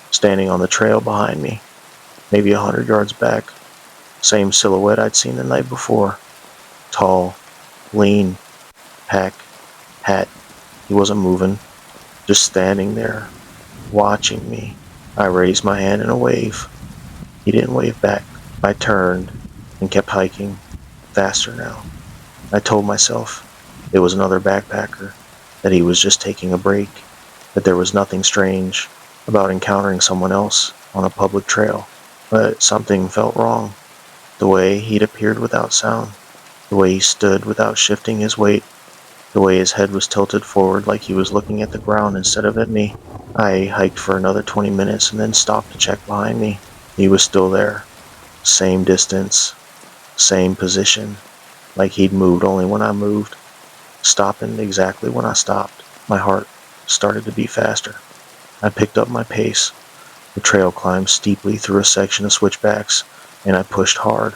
standing on the trail behind me, maybe 100 yards back. Same silhouette I'd seen the night before. Tall, lean, pack, hat. He wasn't moving, just standing there, watching me. I raised my hand in a wave. He didn't wave back. I turned and kept hiking, faster now. I told myself it was another backpacker, that he was just taking a break, that there was nothing strange about encountering someone else on a public trail. But something felt wrong. The way he'd appeared without sound, the way he stood without shifting his weight, the way his head was tilted forward like he was looking at the ground instead of at me. I hiked for another 20 minutes and then stopped to check behind me. He was still there. Same distance, same position, like he'd moved only when I moved, stopping exactly when I stopped. My heart started to beat faster. I picked up my pace. The trail climbed steeply through a section of switchbacks, and I pushed hard,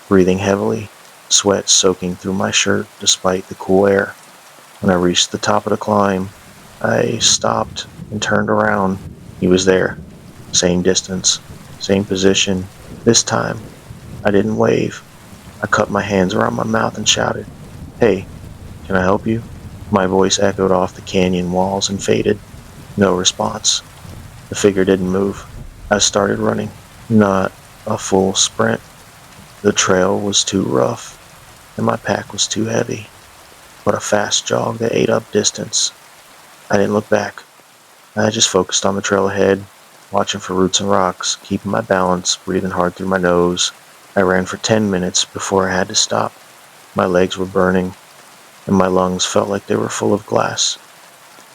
breathing heavily, sweat soaking through my shirt despite the cool air. When I reached the top of the climb, I stopped and turned around. He was there. Same distance, same position. This time, I didn't wave. I cut my hands around my mouth and shouted, "Hey, can I help you?" My voice echoed off the canyon walls and faded. No response. The figure didn't move. I started running. Not a full sprint. The trail was too rough, and my pack was too heavy. But a fast jog that ate up distance. I didn't look back. I just focused on the trail ahead, watching for roots and rocks, keeping my balance, breathing hard through my nose. I ran for 10 minutes before I had to stop. My legs were burning, and my lungs felt like they were full of glass.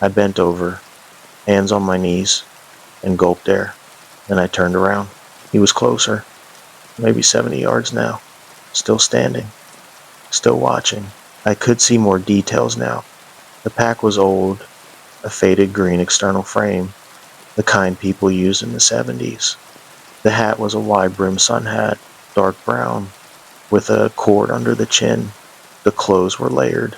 I bent over, hands on my knees, and gulped air. Then I turned around. He was closer, maybe 70 yards now, still standing, still watching. I could see more details now. The pack was old, a faded green external frame, the kind people used in the 70s. The hat was a wide-brimmed sun hat, dark brown, with a cord under the chin. The clothes were layered,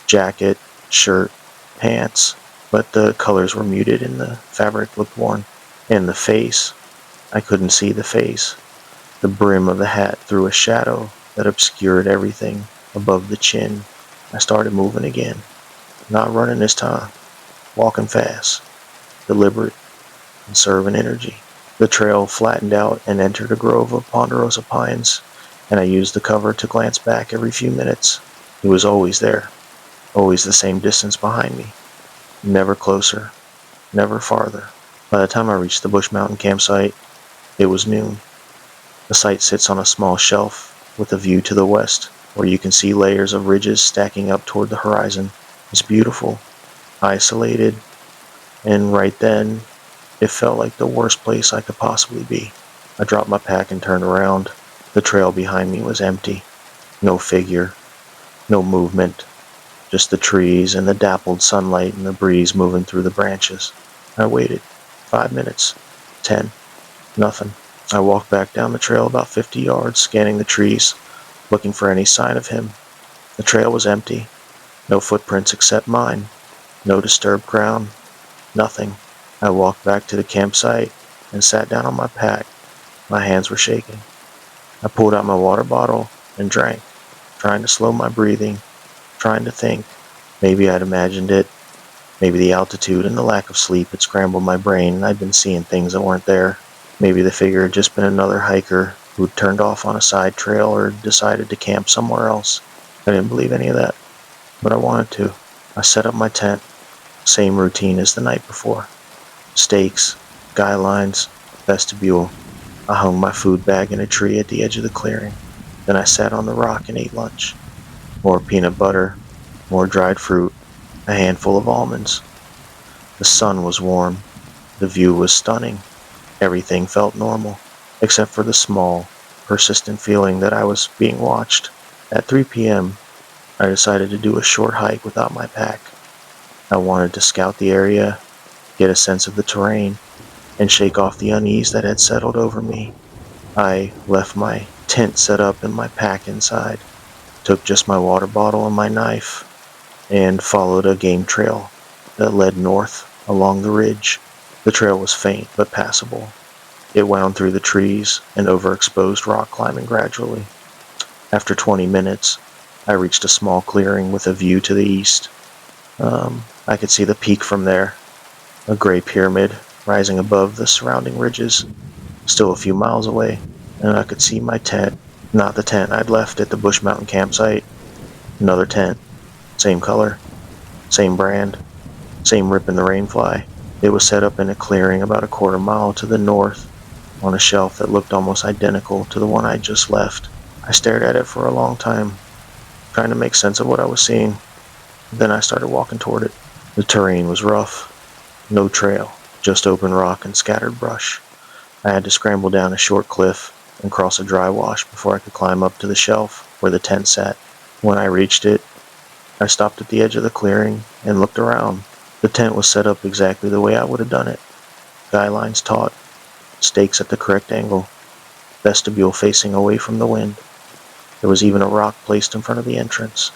jacket, shirt, pants, but the colors were muted and the fabric looked worn. And the face, I couldn't see the face. The brim of the hat threw a shadow that obscured everything above the chin. I started moving again, not running this time, walking fast, deliberate, conserving energy. The trail flattened out and entered a grove of ponderosa pines, and I used the cover to glance back every few minutes. He was always there, always the same distance behind me, never closer, never farther. By the time I reached the Bush Mountain campsite, it was noon. The site sits on a small shelf with a view to the west, where you can see layers of ridges stacking up toward the horizon. It's beautiful, isolated, and right then, It felt like the worst place I could possibly be. I dropped my pack and turned around. The trail behind me was empty. No figure, no movement, just the trees and the dappled sunlight and the breeze moving through the branches. I waited. 5 minutes. 10. Nothing. I walked back down the trail about 50 yards, scanning the trees, looking for any sign of him. The trail was empty. No footprints except mine. No disturbed ground. Nothing. I walked back to the campsite and sat down on my pack. My hands were shaking. I pulled out my water bottle and drank, trying to slow my breathing, trying to think. Maybe I'd imagined it. Maybe the altitude and the lack of sleep had scrambled my brain and I'd been seeing things that weren't there. Maybe the figure had just been another hiker who'd turned off on a side trail or decided to camp somewhere else. I didn't believe any of that, but I wanted to. I set up my tent, same routine as the night before. Stakes, guy lines, vestibule. I hung my food bag in a tree at the edge of the clearing. Then I sat on the rock and ate lunch. More peanut butter, more dried fruit, a handful of almonds. The sun was warm. The view was stunning. Everything felt normal, except for the small, persistent feeling that I was being watched. At 3 p.m., I decided to do a short hike without my pack. I wanted to scout the area, get a sense of the terrain, and shake off the unease that had settled over me. I left my tent set up and my pack inside, took just my water bottle and my knife, and followed a game trail that led north along the ridge. The trail was faint but passable. It wound through the trees and over exposed rock, climbing gradually. After 20 minutes, I reached a small clearing with a view to the east. I could see the peak from there, a gray pyramid rising above the surrounding ridges, still a few miles away, and I could see my tent, not the tent I'd left at the Bush Mountain campsite. Another tent, same color, same brand, same rip in the rainfly. It was set up in a clearing about a quarter mile to the north, on a shelf that looked almost identical to the one I'd just left. I stared at it for a long time, trying to make sense of what I was seeing. Then I started walking toward it. The terrain was rough. No trail, just open rock and scattered brush. I had to scramble down a short cliff and cross a dry wash before I could climb up to the shelf where the tent sat. When I reached it, I stopped at the edge of the clearing and looked around. The tent was set up exactly the way I would have done it. Guy lines taut, stakes at the correct angle, vestibule facing away from the wind. There was even a rock placed in front of the entrance,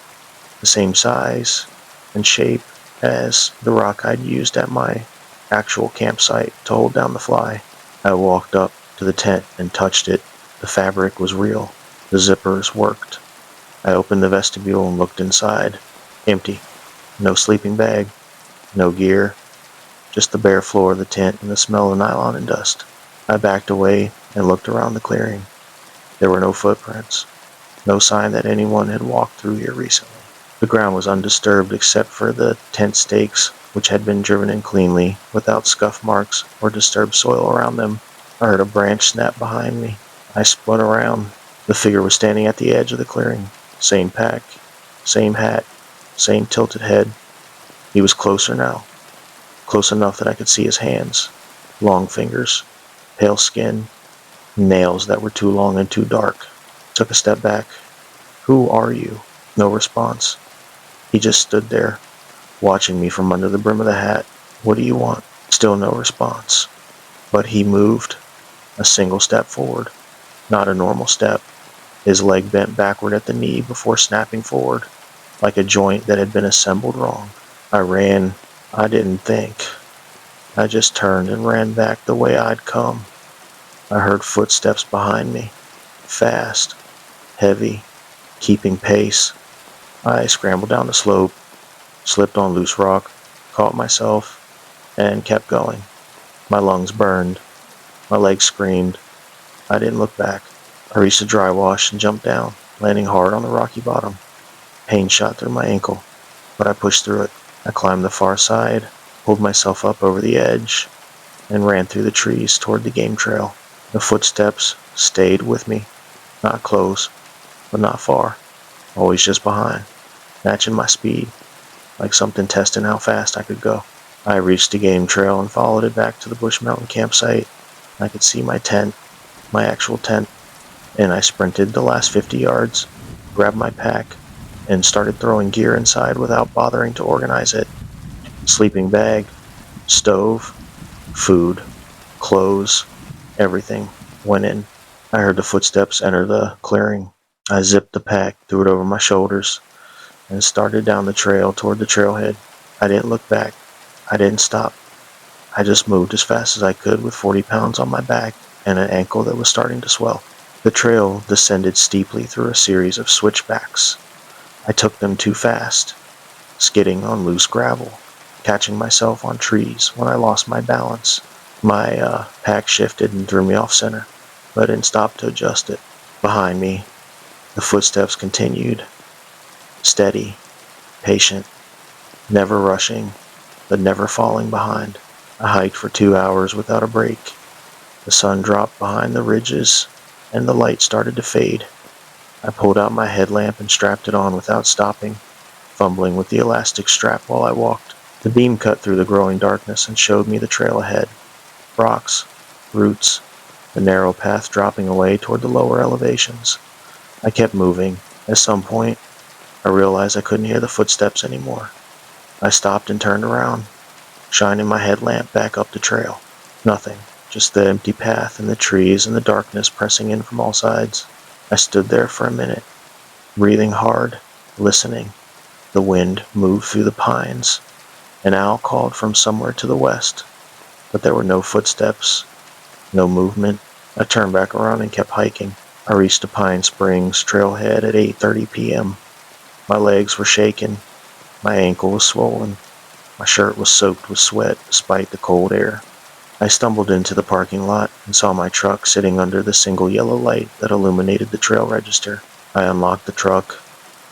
the same size and shape as the rock I'd used at my actual campsite to hold down the fly. I walked up to the tent and touched it. The fabric was real. The zippers worked. I opened the vestibule and looked inside. Empty. No sleeping bag. No gear. Just the bare floor of the tent and the smell of nylon and dust. I backed away and looked around the clearing. There were no footprints. No sign that anyone had walked through here recently. The ground was undisturbed except for the tent stakes, which had been driven in cleanly, without scuff marks or disturbed soil around them. I heard a branch snap behind me. I spun around. The figure was standing at the edge of the clearing. Same pack, same hat, same tilted head. He was closer now. Close enough that I could see his hands. Long fingers, pale skin, nails that were too long and too dark. Took a step back. "Who are you?" No response. He just stood there, watching me from under the brim of the hat. "What do you want?" Still no response. But he moved. A single step forward. Not a normal step. His leg bent backward at the knee before snapping forward, like a joint that had been assembled wrong. I ran. I didn't think. I just turned and ran back the way I'd come. I heard footsteps behind me. Fast. Heavy. Keeping pace. I scrambled down the slope, slipped on loose rock, caught myself, and kept going. My lungs burned. My legs screamed. I didn't look back. I reached the dry wash and jumped down, landing hard on the rocky bottom. Pain shot through my ankle, but I pushed through it. I climbed the far side, pulled myself up over the edge, and ran through the trees toward the game trail. The footsteps stayed with me, not close, but not far, always just behind, matching my speed, like something testing how fast I could go. I reached the game trail and followed it back to the Bush Mountain campsite. I could see my tent, my actual tent, and I sprinted the last 50 yards, grabbed my pack, and started throwing gear inside without bothering to organize it. Sleeping bag, stove, food, clothes, everything went in. I heard the footsteps enter the clearing. I zipped the pack, threw it over my shoulders, and started down the trail toward the trailhead. I didn't look back. I didn't stop. I just moved as fast as I could with 40 pounds on my back and an ankle that was starting to swell. The trail descended steeply through a series of switchbacks. I took them too fast, skidding on loose gravel, catching myself on trees when I lost my balance. My pack shifted and threw me off center, but I didn't stop to adjust it. Behind me, the footsteps continued, steady, patient, never rushing, but never falling behind. I hiked for 2 hours without a break. The sun dropped behind the ridges, and the light started to fade. I pulled out my headlamp and strapped it on without stopping, fumbling with the elastic strap while I walked. The beam cut through the growing darkness and showed me the trail ahead. Rocks, roots, the narrow path dropping away toward the lower elevations. I kept moving. At some point, I realized I couldn't hear the footsteps anymore. I stopped and turned around, shining my headlamp back up the trail. Nothing, just the empty path and the trees and the darkness pressing in from all sides. I stood there for a minute, breathing hard, listening. The wind moved through the pines. An owl called from somewhere to the west, but there were no footsteps, no movement. I turned back around and kept hiking. I reached the Pine Springs trailhead at 8:30 p.m. My legs were shaking, my ankle was swollen, my shirt was soaked with sweat despite the cold air. I stumbled into the parking lot and saw my truck sitting under the single yellow light that illuminated the trail register. I unlocked the truck,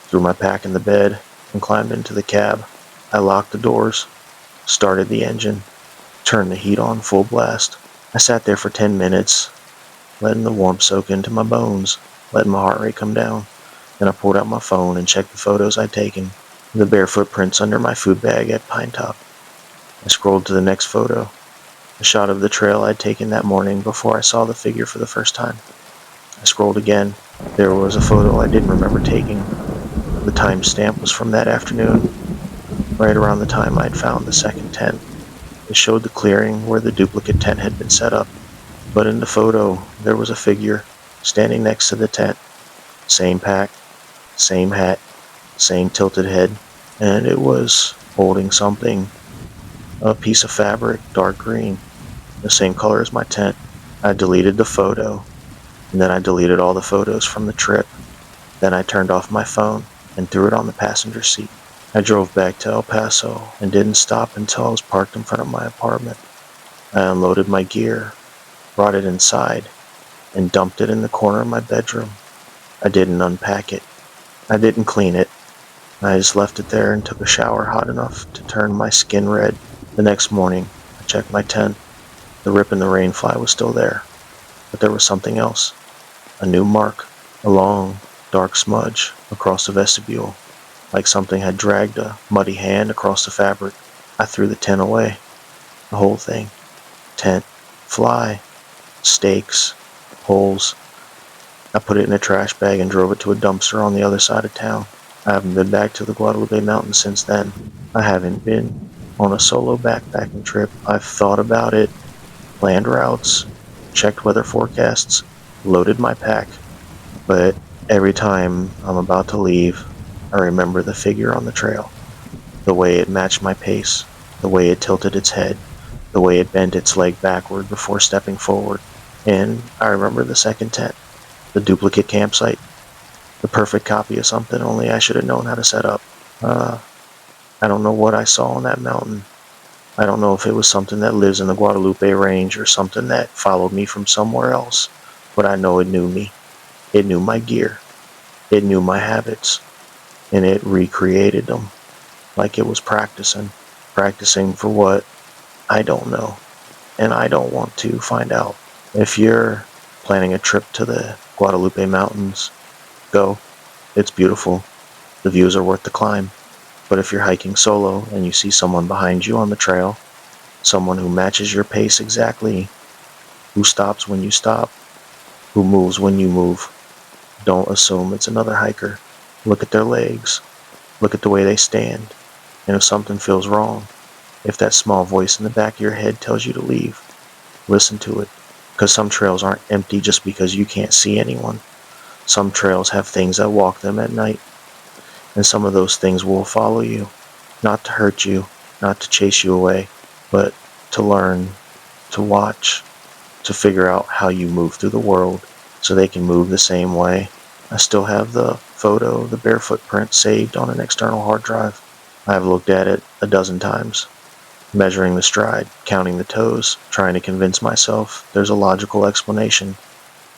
threw my pack in the bed, and climbed into the cab. I locked the doors, started the engine, turned the heat on full blast. I sat there for 10 minutes, letting the warmth soak into my bones, letting my heart rate come down. Then I pulled out my phone and checked the photos I'd taken, the bare footprints under my food bag at Pine Top. I scrolled to the next photo, a shot of the trail I'd taken that morning before I saw the figure for the first time. I scrolled again. There was a photo I didn't remember taking. The timestamp was from that afternoon, right around the time I'd found the second tent. It showed the clearing where the duplicate tent had been set up, but in the photo there was a figure standing next to the tent. Same pack, same hat, same tilted head, and it was holding something, a piece of fabric, dark green, the same color as my tent. I deleted the photo, and then I deleted all the photos from the trip. Then I turned off my phone and threw it on the passenger seat. I drove back to El Paso and didn't stop until I was parked in front of my apartment. I unloaded my gear, brought it inside, and dumped it in the corner of my bedroom. I didn't unpack it. I didn't clean it. I just left it there and took a shower hot enough to turn my skin red. The next morning, I checked my tent. The rip in the rain fly was still there, but there was something else. A new mark, a long, dark smudge across the vestibule, like something had dragged a muddy hand across the fabric. I threw the tent away. The whole thing. Tent, fly, stakes, holes. I put it in a trash bag and drove it to a dumpster on the other side of town. I haven't been back to the Guadalupe Mountains since then. I haven't been on a solo backpacking trip. I've thought about it, planned routes, checked weather forecasts, loaded my pack, but every time I'm about to leave, I remember the figure on the trail, the way it matched my pace, the way it tilted its head, the way it bent its leg backward before stepping forward. And I remember the second tent, the duplicate campsite, the perfect copy of something only I should have known how to set up. I don't know what I saw on that mountain. I don't know if it was something that lives in the Guadalupe Range or something that followed me from somewhere else, but I know it knew me. It knew my gear. It knew my habits, and it recreated them like it was practicing. Practicing for what? I don't know, and I don't want to find out. If you're planning a trip to the Guadalupe Mountains, go. It's beautiful. The views are worth the climb. But if you're hiking solo and you see someone behind you on the trail, someone who matches your pace exactly, who stops when you stop, who moves when you move, don't assume it's another hiker. Look at their legs. Look at the way they stand. And if something feels wrong, if that small voice in the back of your head tells you to leave, listen to it. Because some trails aren't empty just because you can't see anyone. Some trails have things that walk them at night. And some of those things will follow you. Not to hurt you, not to chase you away, but to learn, to watch, to figure out how you move through the world so they can move the same way. I still have the photo of the bare footprint saved on an external hard drive. I've looked at it a dozen times, measuring the stride, counting the toes, trying to convince myself there's a logical explanation.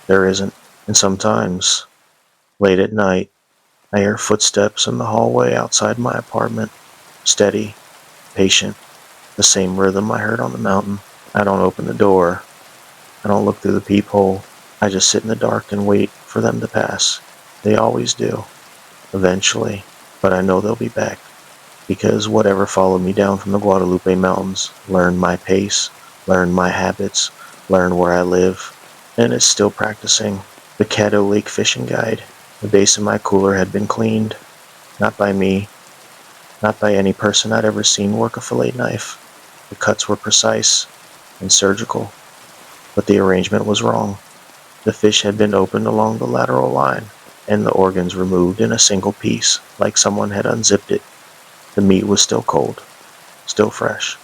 There isn't. And sometimes, late at night, I hear footsteps in the hallway outside my apartment. Steady, patient, the same rhythm I heard on the mountain. I don't open the door. I don't look through the peephole. I just sit in the dark and wait for them to pass. They always do, eventually, but I know they'll be back, because whatever followed me down from the Guadalupe Mountains learned my pace, learned my habits, learned where I live, and is still practicing. The Caddo Lake Fishing Guide. The base of my cooler had been cleaned, not by me, not by any person I'd ever seen work a fillet knife. The cuts were precise and surgical, but the arrangement was wrong. The fish had been opened along the lateral line, and the organs removed in a single piece, like someone had unzipped it. The meat was still cold, still fresh,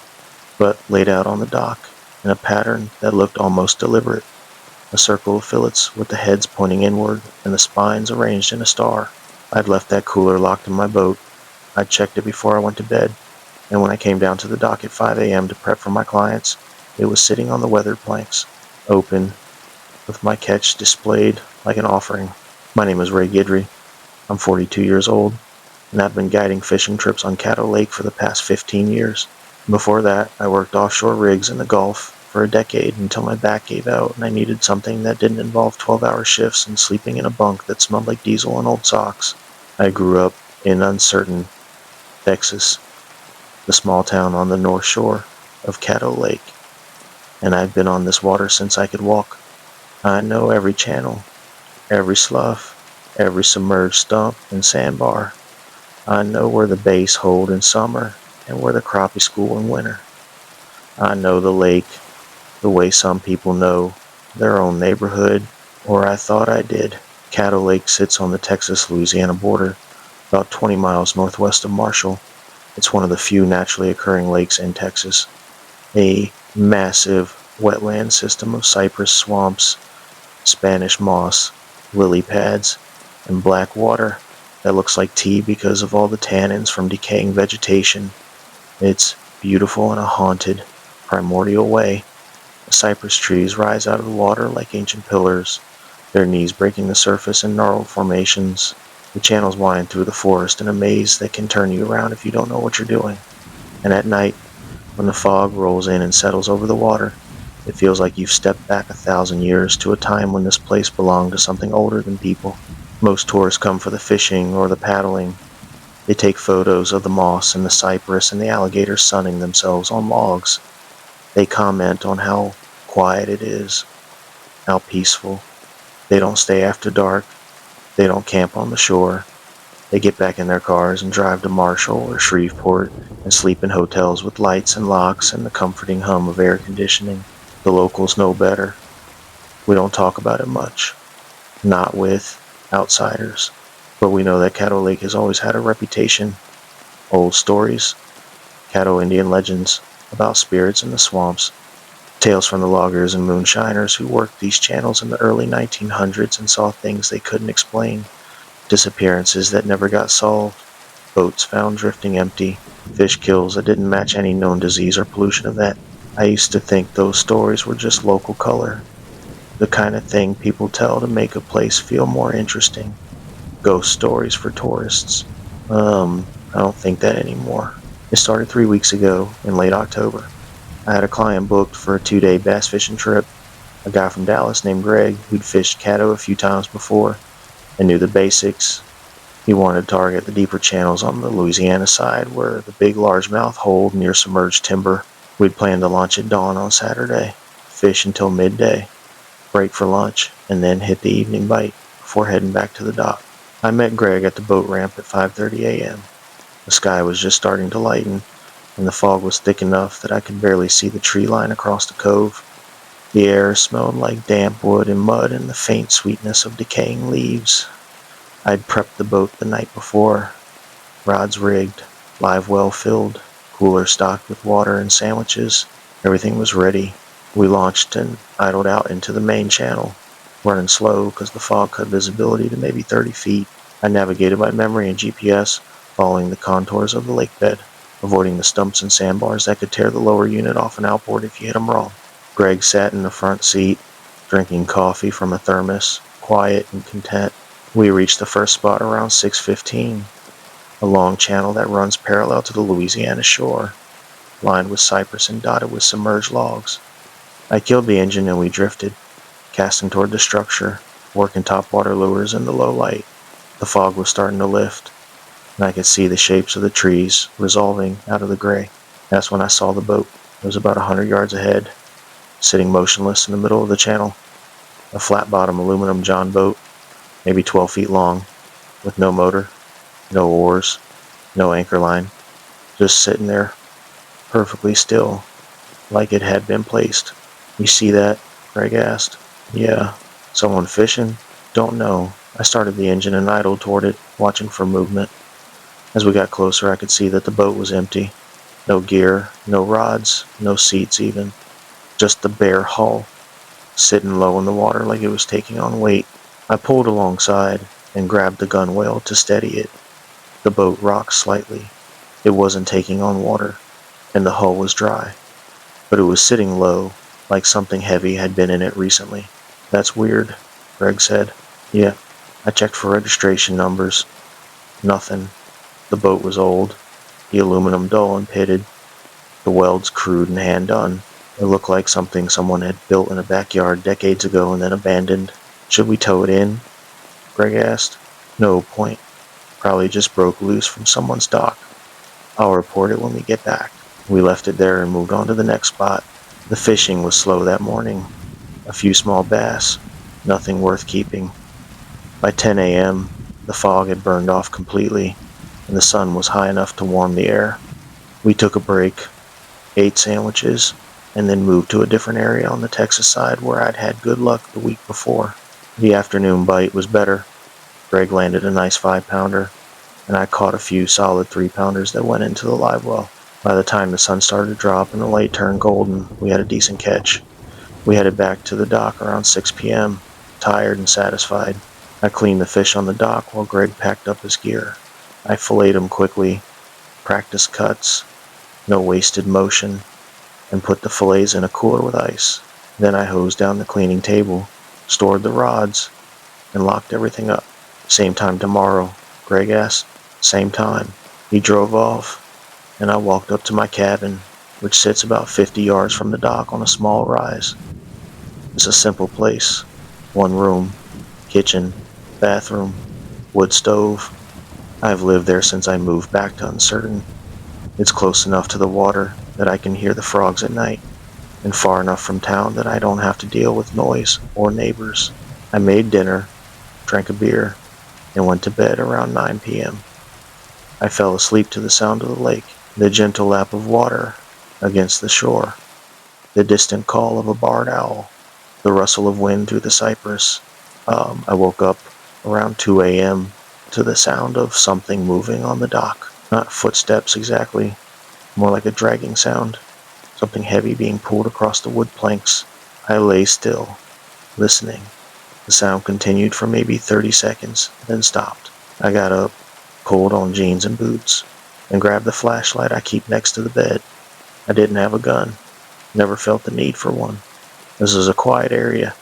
but laid out on the dock in a pattern that looked almost deliberate. A circle of fillets with the heads pointing inward and the spines arranged in a star. I'd left that cooler locked in my boat. I'd checked it before I went to bed, and when I came down to the dock at 5 a.m. to prep for my clients, it was sitting on the weathered planks, open, with my catch displayed like an offering. My name is Ray Guidry. I'm 42 years old, and I've been guiding fishing trips on Caddo Lake for the past 15 years. Before that, I worked offshore rigs in the Gulf for a decade until my back gave out and I needed something that didn't involve 12-hour shifts and sleeping in a bunk that smelled like diesel and old socks. I grew up in Uncertain, Texas, the small town on the north shore of Caddo Lake, and I've been on this water since I could walk. I know every channel, every slough, every submerged stump and sandbar. I know where the bass hold in summer and where the crappie school in winter. I know the lake the way some people know their own neighborhood, or I thought I did. Caddo Lake sits on the Texas-Louisiana border, about 20 miles northwest of Marshall. It's one of the few naturally occurring lakes in Texas. A massive wetland system of cypress swamps, Spanish moss, lily pads, and black water that looks like tea because of all the tannins from decaying vegetation. It's beautiful in a haunted, primordial way. The cypress trees rise out of the water like ancient pillars, their knees breaking the surface in gnarled formations. The channels wind through the forest in a maze that can turn you around if you don't know what you're doing. And at night, when the fog rolls in and settles over the water, it feels like you've stepped back 1,000 years to a time when this place belonged to something older than people. Most tourists come for the fishing or the paddling. They take photos of the moss and the cypress and the alligators sunning themselves on logs. They comment on how quiet it is, how peaceful. They don't stay after dark. They don't camp on the shore. They get back in their cars and drive to Marshall or Shreveport and sleep in hotels with lights and locks and the comforting hum of air conditioning. The locals know better. We don't talk about it much. Not with outsiders. But we know that Caddo Lake has always had a reputation. Old stories, Caddo Indian legends about spirits in the swamps, tales from the loggers and moonshiners who worked these channels in the early 1900s and saw things they couldn't explain, disappearances that never got solved, boats found drifting empty, fish kills that didn't match any known disease or pollution event. I used to think those stories were just local color, the kind of thing people tell to make a place feel more interesting. Ghost stories for tourists. I don't think that anymore. It started 3 weeks ago in late October. I had a client booked for a 2-day bass fishing trip, a guy from Dallas named Greg who'd fished Caddo a few times before and knew the basics, He wanted to target the deeper channels on the Louisiana side where the big largemouth hold near submerged timber. We'd planned to launch at dawn on Saturday, fish until midday, break for lunch, and then hit the evening bite before heading back to the dock. I met Greg at the boat ramp at 5:30 a.m. The sky was just starting to lighten, and the fog was thick enough that I could barely see the tree line across the cove. The air smelled like damp wood and mud and the faint sweetness of decaying leaves. I'd prepped the boat the night before, rods rigged, live well filled, cooler stocked with water and sandwiches. Everything was ready. We launched and idled out into the main channel, running slow because the fog cut visibility to maybe 30 feet. I navigated by memory and GPS, following the contours of the lake bed, avoiding the stumps and sandbars that could tear the lower unit off an outboard if you hit them wrong. Greg sat in the front seat, drinking coffee from a thermos, quiet and content. We reached the first spot around 6:15, a long channel that runs parallel to the Louisiana shore, lined with cypress and dotted with submerged logs. I killed the engine and we drifted, casting toward the structure, working topwater lures in the low light. The fog was starting to lift, and I could see the shapes of the trees resolving out of the gray. That's when I saw the boat. It was about 100 yards ahead, sitting motionless in the middle of the channel. A flat-bottom aluminum john boat, maybe 12 feet long, with no motor, no oars, no anchor line, just sitting there, perfectly still, like it had been placed. "You see that?" Greg asked. "Yeah." "Someone fishing?" "Don't know." I started the engine and idled toward it, watching for movement. As we got closer, I could see that the boat was empty. No gear, no rods, no seats even. Just the bare hull, sitting low in the water like it was taking on weight. I pulled alongside and grabbed the gunwale to steady it. The boat rocked slightly. It wasn't taking on water, and the hull was dry. But it was sitting low, like something heavy had been in it recently. "That's weird," Greg said. "Yeah." I checked for registration numbers. Nothing. The boat was old, the aluminum dull and pitted, the welds crude and hand-done. It looked like something someone had built in a backyard decades ago and then abandoned. "Should we tow it in?" Greg asked. "No point. Probably just broke loose from someone's dock. I'll report it when we get back." We left it there and moved on to the next spot. The fishing was slow that morning. A few small bass, nothing worth keeping. By 10 a.m., the fog had burned off completely, and the sun was high enough to warm the air. We took a break, ate sandwiches, and then moved to a different area on the Texas side where I'd had good luck the week before. The afternoon bite was better. Greg landed a nice 5-pounder, and I caught a few solid 3-pounders that went into the live well. By the time the sun started to drop and the light turned golden, we had a decent catch. We headed back to the dock around 6 p.m., tired and satisfied. I cleaned the fish on the dock while Greg packed up his gear. I filleted him quickly, practiced cuts, no wasted motion, and put the fillets in a cooler with ice. Then I hosed down the cleaning table, stored the rods, and locked everything up. "Same time tomorrow?" Greg asked. "Same time." He drove off, and I walked up to my cabin, which sits about 50 yards from the dock on a small rise. It's a simple place. One room, kitchen, bathroom, wood stove. I've lived there since I moved back to Uncertain. It's close enough to the water that I can hear the frogs at night, and far enough from town that I don't have to deal with noise or neighbors. I made dinner, drank a beer, and went to bed around 9 p.m. I fell asleep to the sound of the lake, the gentle lap of water against the shore, the distant call of a barred owl, the rustle of wind through the cypress. I woke up around 2 a.m. to the sound of something moving on the dock. Not footsteps exactly, more like a dragging sound, something heavy being pulled across the wood planks. I lay still, listening. The sound continued for maybe 30 seconds, then stopped. I got up, pulled on jeans and boots, and grabbed the flashlight I keep next to the bed. I didn't have a gun, never felt the need for one. This is a quiet area.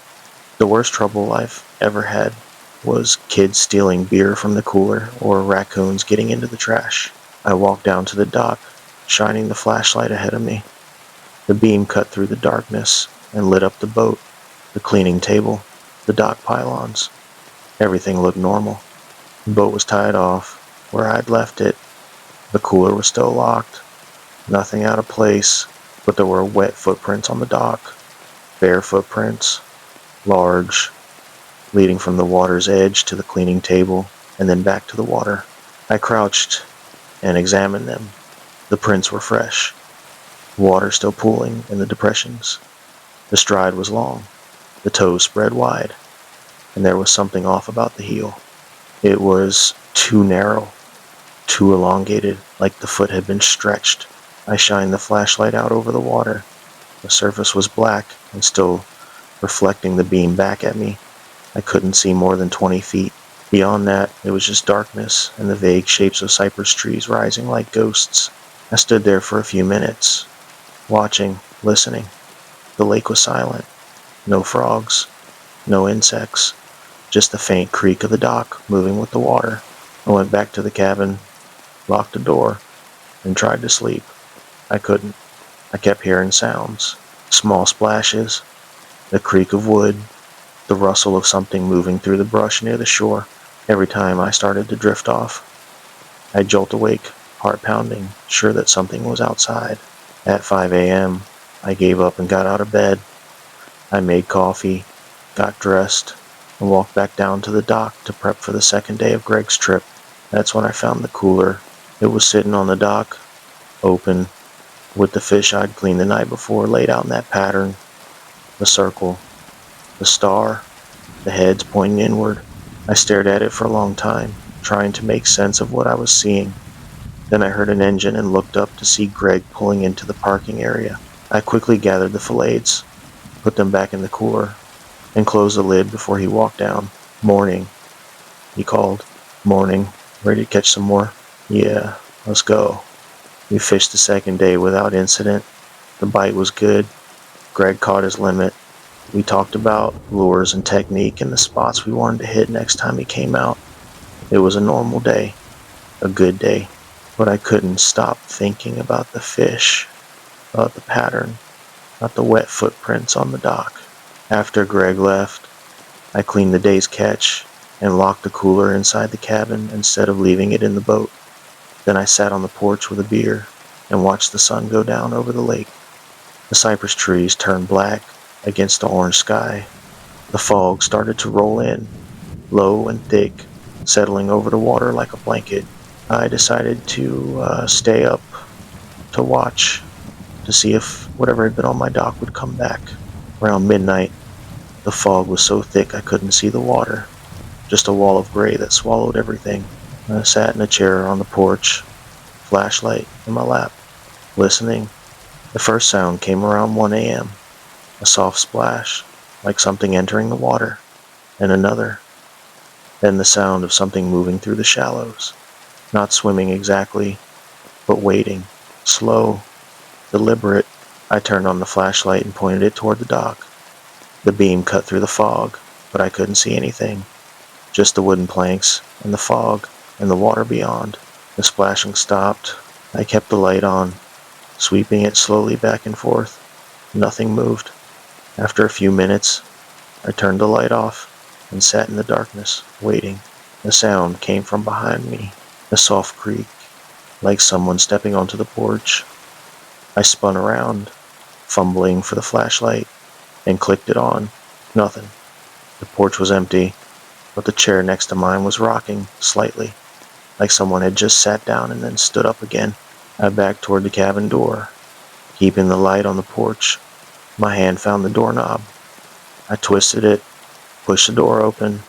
The worst trouble I've ever had was kids stealing beer from the cooler or raccoons getting into the trash. I walked down to the dock, shining the flashlight ahead of me. The beam cut through the darkness and lit up the boat, the cleaning table, the dock pylons. Everything looked normal. The boat was tied off where I'd left it. The cooler was still locked, nothing out of place, but there were wet footprints on the dock, bare footprints, large, leading from the water's edge to the cleaning table and then back to the water. I crouched and examined them. The prints were fresh, water still pooling in the depressions. The stride was long, the toes spread wide, and there was something off about the heel. It was too narrow, too elongated, like the foot had been stretched. I shined the flashlight out over the water. The surface was black and still reflecting the beam back at me. I couldn't see more than 20 feet. Beyond that, it was just darkness and the vague shapes of cypress trees rising like ghosts. I stood there for a few minutes, watching, listening. The lake was silent. No frogs, no insects, just the faint creak of the dock moving with the water. I went back to the cabin, locked the door, and tried to sleep. I couldn't. I kept hearing sounds. Small splashes, the creak of wood, the rustle of something moving through the brush near the shore. Every time I started to drift off, I'd jolt awake, heart pounding, sure that something was outside. At 5 a.m., I gave up and got out of bed. I made coffee, got dressed, and walked back down to the dock to prep for the second day of Greg's trip. That's when I found the cooler. It was sitting on the dock, open, with the fish I'd cleaned the night before laid out in that pattern. The circle, the star, the heads pointing inward. I stared at it for a long time, trying to make sense of what I was seeing. Then I heard an engine and looked up to see Greg pulling into the parking area. I quickly gathered the fillets, put them back in the cooler, and closed the lid before he walked down. "Morning," he called. "Morning. Ready to catch some more?" "Yeah, let's go." We fished the second day without incident. The bite was good. Greg caught his limit. We talked about lures and technique and the spots we wanted to hit next time he came out. It was a normal day, a good day, but I couldn't stop thinking about the fish, about the pattern, about the wet footprints on the dock. After Greg left, I cleaned the day's catch and locked the cooler inside the cabin instead of leaving it in the boat. Then I sat on the porch with a beer and watched the sun go down over the lake. The cypress trees turned black against the orange sky. The fog started to roll in, low and thick, settling over the water like a blanket. I decided to stay up to watch, to see if whatever had been on my dock would come back. Around midnight, the fog was so thick I couldn't see the water, just a wall of gray that swallowed everything. I sat in a chair on the porch, flashlight in my lap, listening. The first sound came around 1 a.m., a soft splash, like something entering the water, and another. Then the sound of something moving through the shallows, not swimming exactly, but waiting, slow, deliberate. I turned on the flashlight and pointed it toward the dock. The beam cut through the fog, but I couldn't see anything, just the wooden planks and the fog and the water beyond. The splashing stopped. I kept the light on, sweeping it slowly back and forth. Nothing moved. After a few minutes, I turned the light off and sat in the darkness, waiting. The sound came from behind me, a soft creak, like someone stepping onto the porch. I spun around, fumbling for the flashlight, and clicked it on. Nothing. The porch was empty, but the chair next to mine was rocking slightly, like someone had just sat down and then stood up again. I backed toward the cabin door, keeping the light on the porch. My hand found the doorknob. I twisted it, pushed the door open,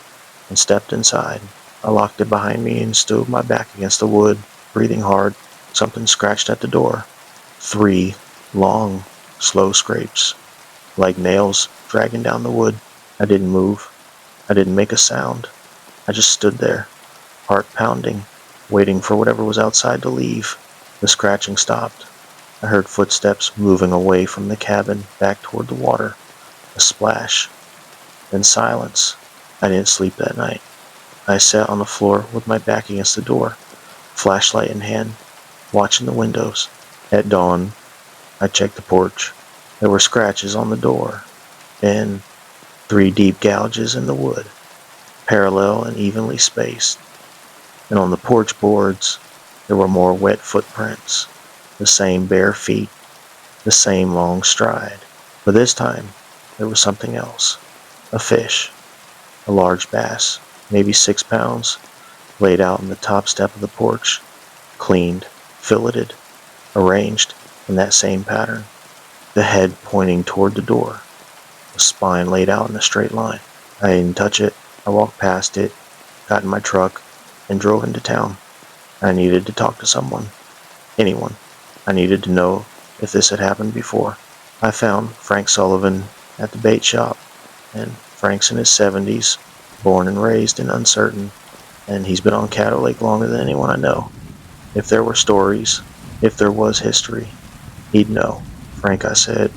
and stepped inside. I locked it behind me and stood with my back against the wood, breathing hard. Something scratched at the door. 3 long, slow scrapes, like nails dragging down the wood. I didn't move. I didn't make a sound. I just stood there, heart pounding, waiting for whatever was outside to leave. The scratching stopped. I heard footsteps moving away from the cabin, back toward the water. A splash. Then silence. I didn't sleep that night. I sat on the floor with my back against the door, flashlight in hand, watching the windows. At dawn, I checked the porch. There were scratches on the door, and 3 deep gouges in the wood, parallel and evenly spaced. and on the porch boards there were more wet footprints, the same bare feet, the same long stride. But this time there was something else. A fish, a large bass, maybe 6 pounds, laid out on the top step of the porch, cleaned, filleted, arranged in that same pattern, the head pointing toward the door, the spine laid out in a straight line. I didn't touch it. I walked past it, got in my truck, and drove into town. I needed to talk to someone. Anyone. I needed to know if this had happened before. I found Frank Sullivan at the bait shop, and Frank's in his 70s, born and raised in Uncertain, and he's been on Caddo Lake longer than anyone I know. If there were stories, if there was history, he'd know. Frank, I said,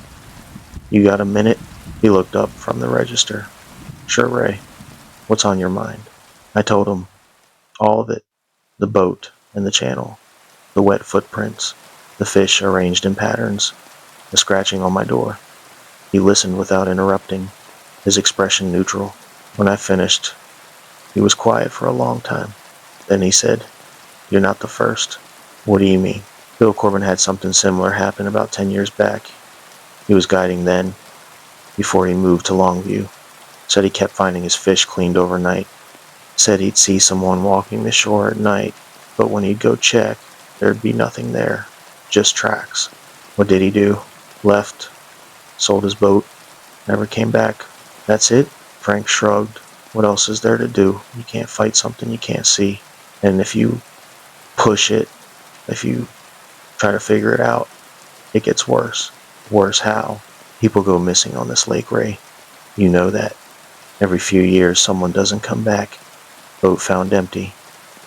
you got a minute? He looked up from the register. Sure, Ray. What's on your mind? I told him all of it. The boat and the channel, the wet footprints, the fish arranged in patterns, the scratching on my door. He listened without interrupting, his expression neutral. When I finished, he was quiet for a long time. Then he said, you're not the first. What do you mean? Bill Corbin had something similar happen about 10 years back. He was guiding then, before he moved to Longview. Said he kept finding his fish cleaned overnight. Said he'd see someone walking the shore at night, but when he'd go check, there'd be nothing there, just tracks. What did he do? Left, sold his boat, never came back. That's it? Frank shrugged. What else is there to do? You can't fight something you can't see. And if you push it, if you try to figure it out, it gets worse. Worse how? People go missing on this lake, Ray. You know that. Every few years someone doesn't come back. Boat found empty.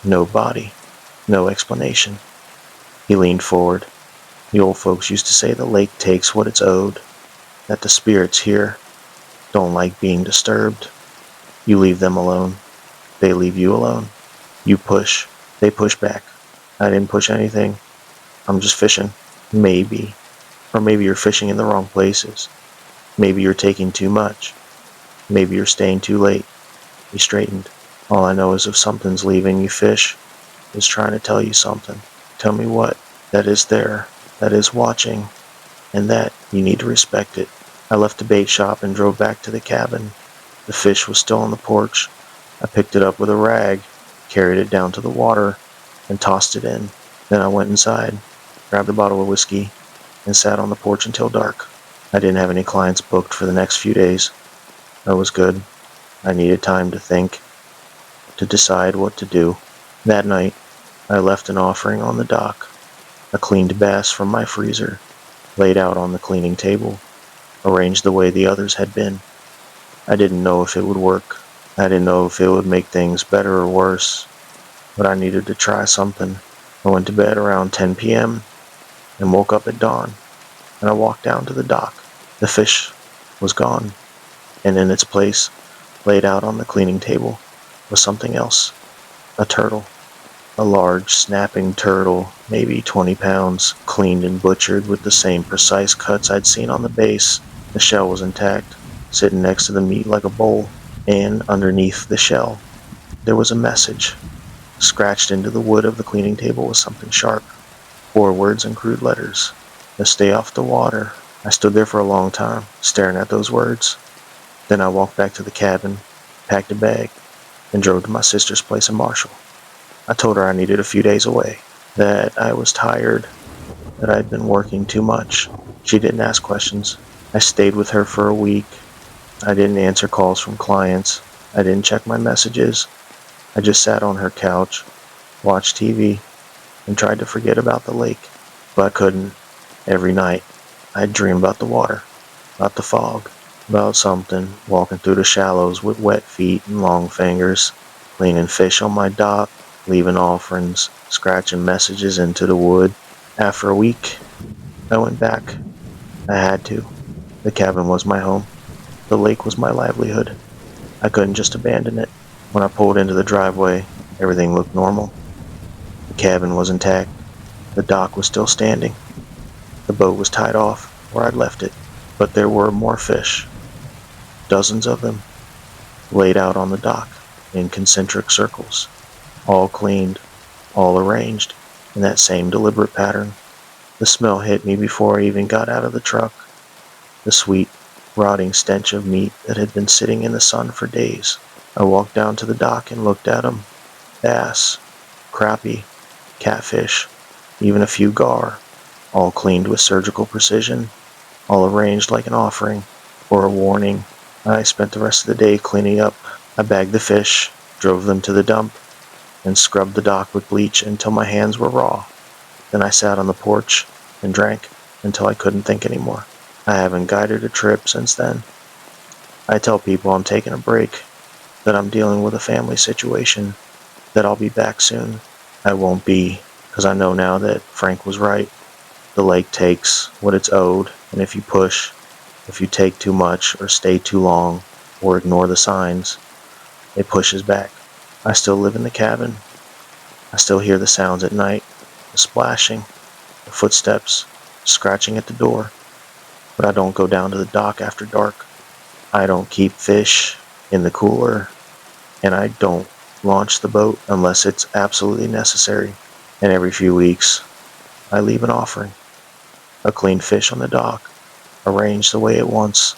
No body. No explanation. He leaned forward. The old folks used to say the lake takes what it's owed, that the spirits here don't like being disturbed. You leave them alone. They leave you alone. You push. They push back. I didn't push anything. I'm just fishing. Maybe. Or maybe you're fishing in the wrong places. Maybe you're taking too much. Maybe you're staying too late. He straightened. All I know is if something's leaving you fish, it's trying to tell you something. Tell me what. That is there. That is watching. And that you need to respect it. I left the bait shop and drove back to the cabin. The fish was still on the porch. I picked it up with a rag, carried it down to the water, and tossed it in. Then I went inside, grabbed a bottle of whiskey, and sat on the porch until dark. I didn't have any clients booked for the next few days. That was good. I needed time to think, to decide what to do. That night, I left an offering on the dock, a cleaned bass from my freezer, laid out on the cleaning table, arranged the way the others had been. I didn't know if it would work. I didn't know if it would make things better or worse, but I needed to try something. I went to bed around 10 p.m. and woke up at dawn, and I walked down to the dock. The fish was gone, and in its place, laid out on the cleaning table, was something else. A turtle. A large, snapping turtle, maybe 20 pounds, cleaned and butchered with the same precise cuts I'd seen on the base. The shell was intact, sitting next to the meat like a bowl, and underneath the shell, there was a message. Scratched into the wood of the cleaning table was something sharp. 4 words in crude letters. To stay off the water. I stood there for a long time, staring at those words. Then I walked back to the cabin, packed a bag, and drove to my sister's place in Marshall. I told her I needed a few days away, that I was tired, that I'd been working too much. She didn't ask questions. I stayed with her for a week. I didn't answer calls from clients. I didn't check my messages. I just sat on her couch, watched TV, and tried to forget about the lake. But I couldn't. Every night, I'd dream about the water, about the fog, about something walking through the shallows with wet feet and long fingers, cleaning fish on my dock, leaving offerings, scratching messages into the wood. After a week, I went back. I had to. The cabin was my home. The lake was my livelihood. I couldn't just abandon it. When I pulled into the driveway, everything looked normal. The cabin was intact. The dock was still standing. The boat was tied off where I'd left it. But there were more fish. Dozens of them, laid out on the dock in concentric circles. all cleaned, all arranged, in that same deliberate pattern. The smell hit me before I even got out of the truck, the sweet, rotting stench of meat that had been sitting in the sun for days. I walked down to the dock and looked at them. Bass, crappie, catfish, even a few gar, all cleaned with surgical precision, all arranged like an offering or a warning. I spent the rest of the day cleaning up. I bagged the fish, drove them to the dump, and scrubbed the dock with bleach until my hands were raw. Then I sat on the porch and drank until I couldn't think anymore. I haven't guided a trip since then. I tell people I'm taking a break, that I'm dealing with a family situation, that I'll be back soon. I won't be, because I know now that Frank was right. The lake takes what it's owed, and if you push, if you take too much or stay too long or ignore the signs, it pushes back. I still live in the cabin. I still hear the sounds at night, the splashing, the footsteps, scratching at the door, but I don't go down to the dock after dark. I don't keep fish in the cooler, and I don't launch the boat unless it's absolutely necessary. And every few weeks, I leave an offering, a clean fish on the dock, arranged the way it wants,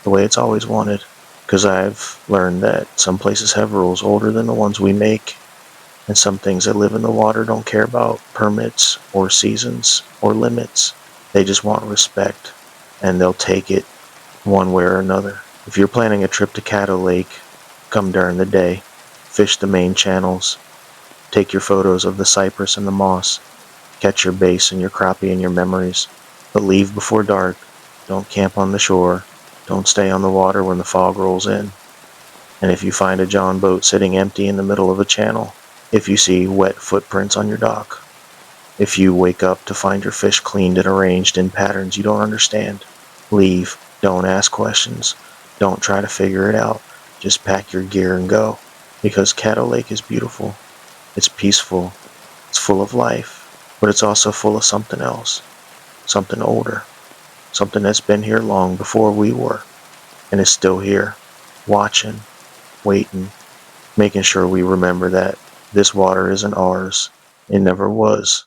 the way it's always wanted. Because I've learned that some places have rules older than the ones we make, and some things that live in the water don't care about permits or seasons or limits. They just want respect, and they'll take it one way or another. If you're planning a trip to Caddo Lake, come during the day, fish the main channels, take your photos of the cypress and the moss, catch your bass and your crappie and your memories, but leave before dark. Don't camp on the shore. Don't stay on the water when the fog rolls in. And if you find a John boat sitting empty in the middle of a channel, if you see wet footprints on your dock, if you wake up to find your fish cleaned and arranged in patterns you don't understand, leave. Don't ask questions. Don't try to figure it out. Just pack your gear and go. Because Caddo Lake is beautiful. It's peaceful. It's full of life. But it's also full of something else. Something older. Something that's been here long before we were. And is still here. Watching. Waiting. Making sure we remember that this water isn't ours. It never was.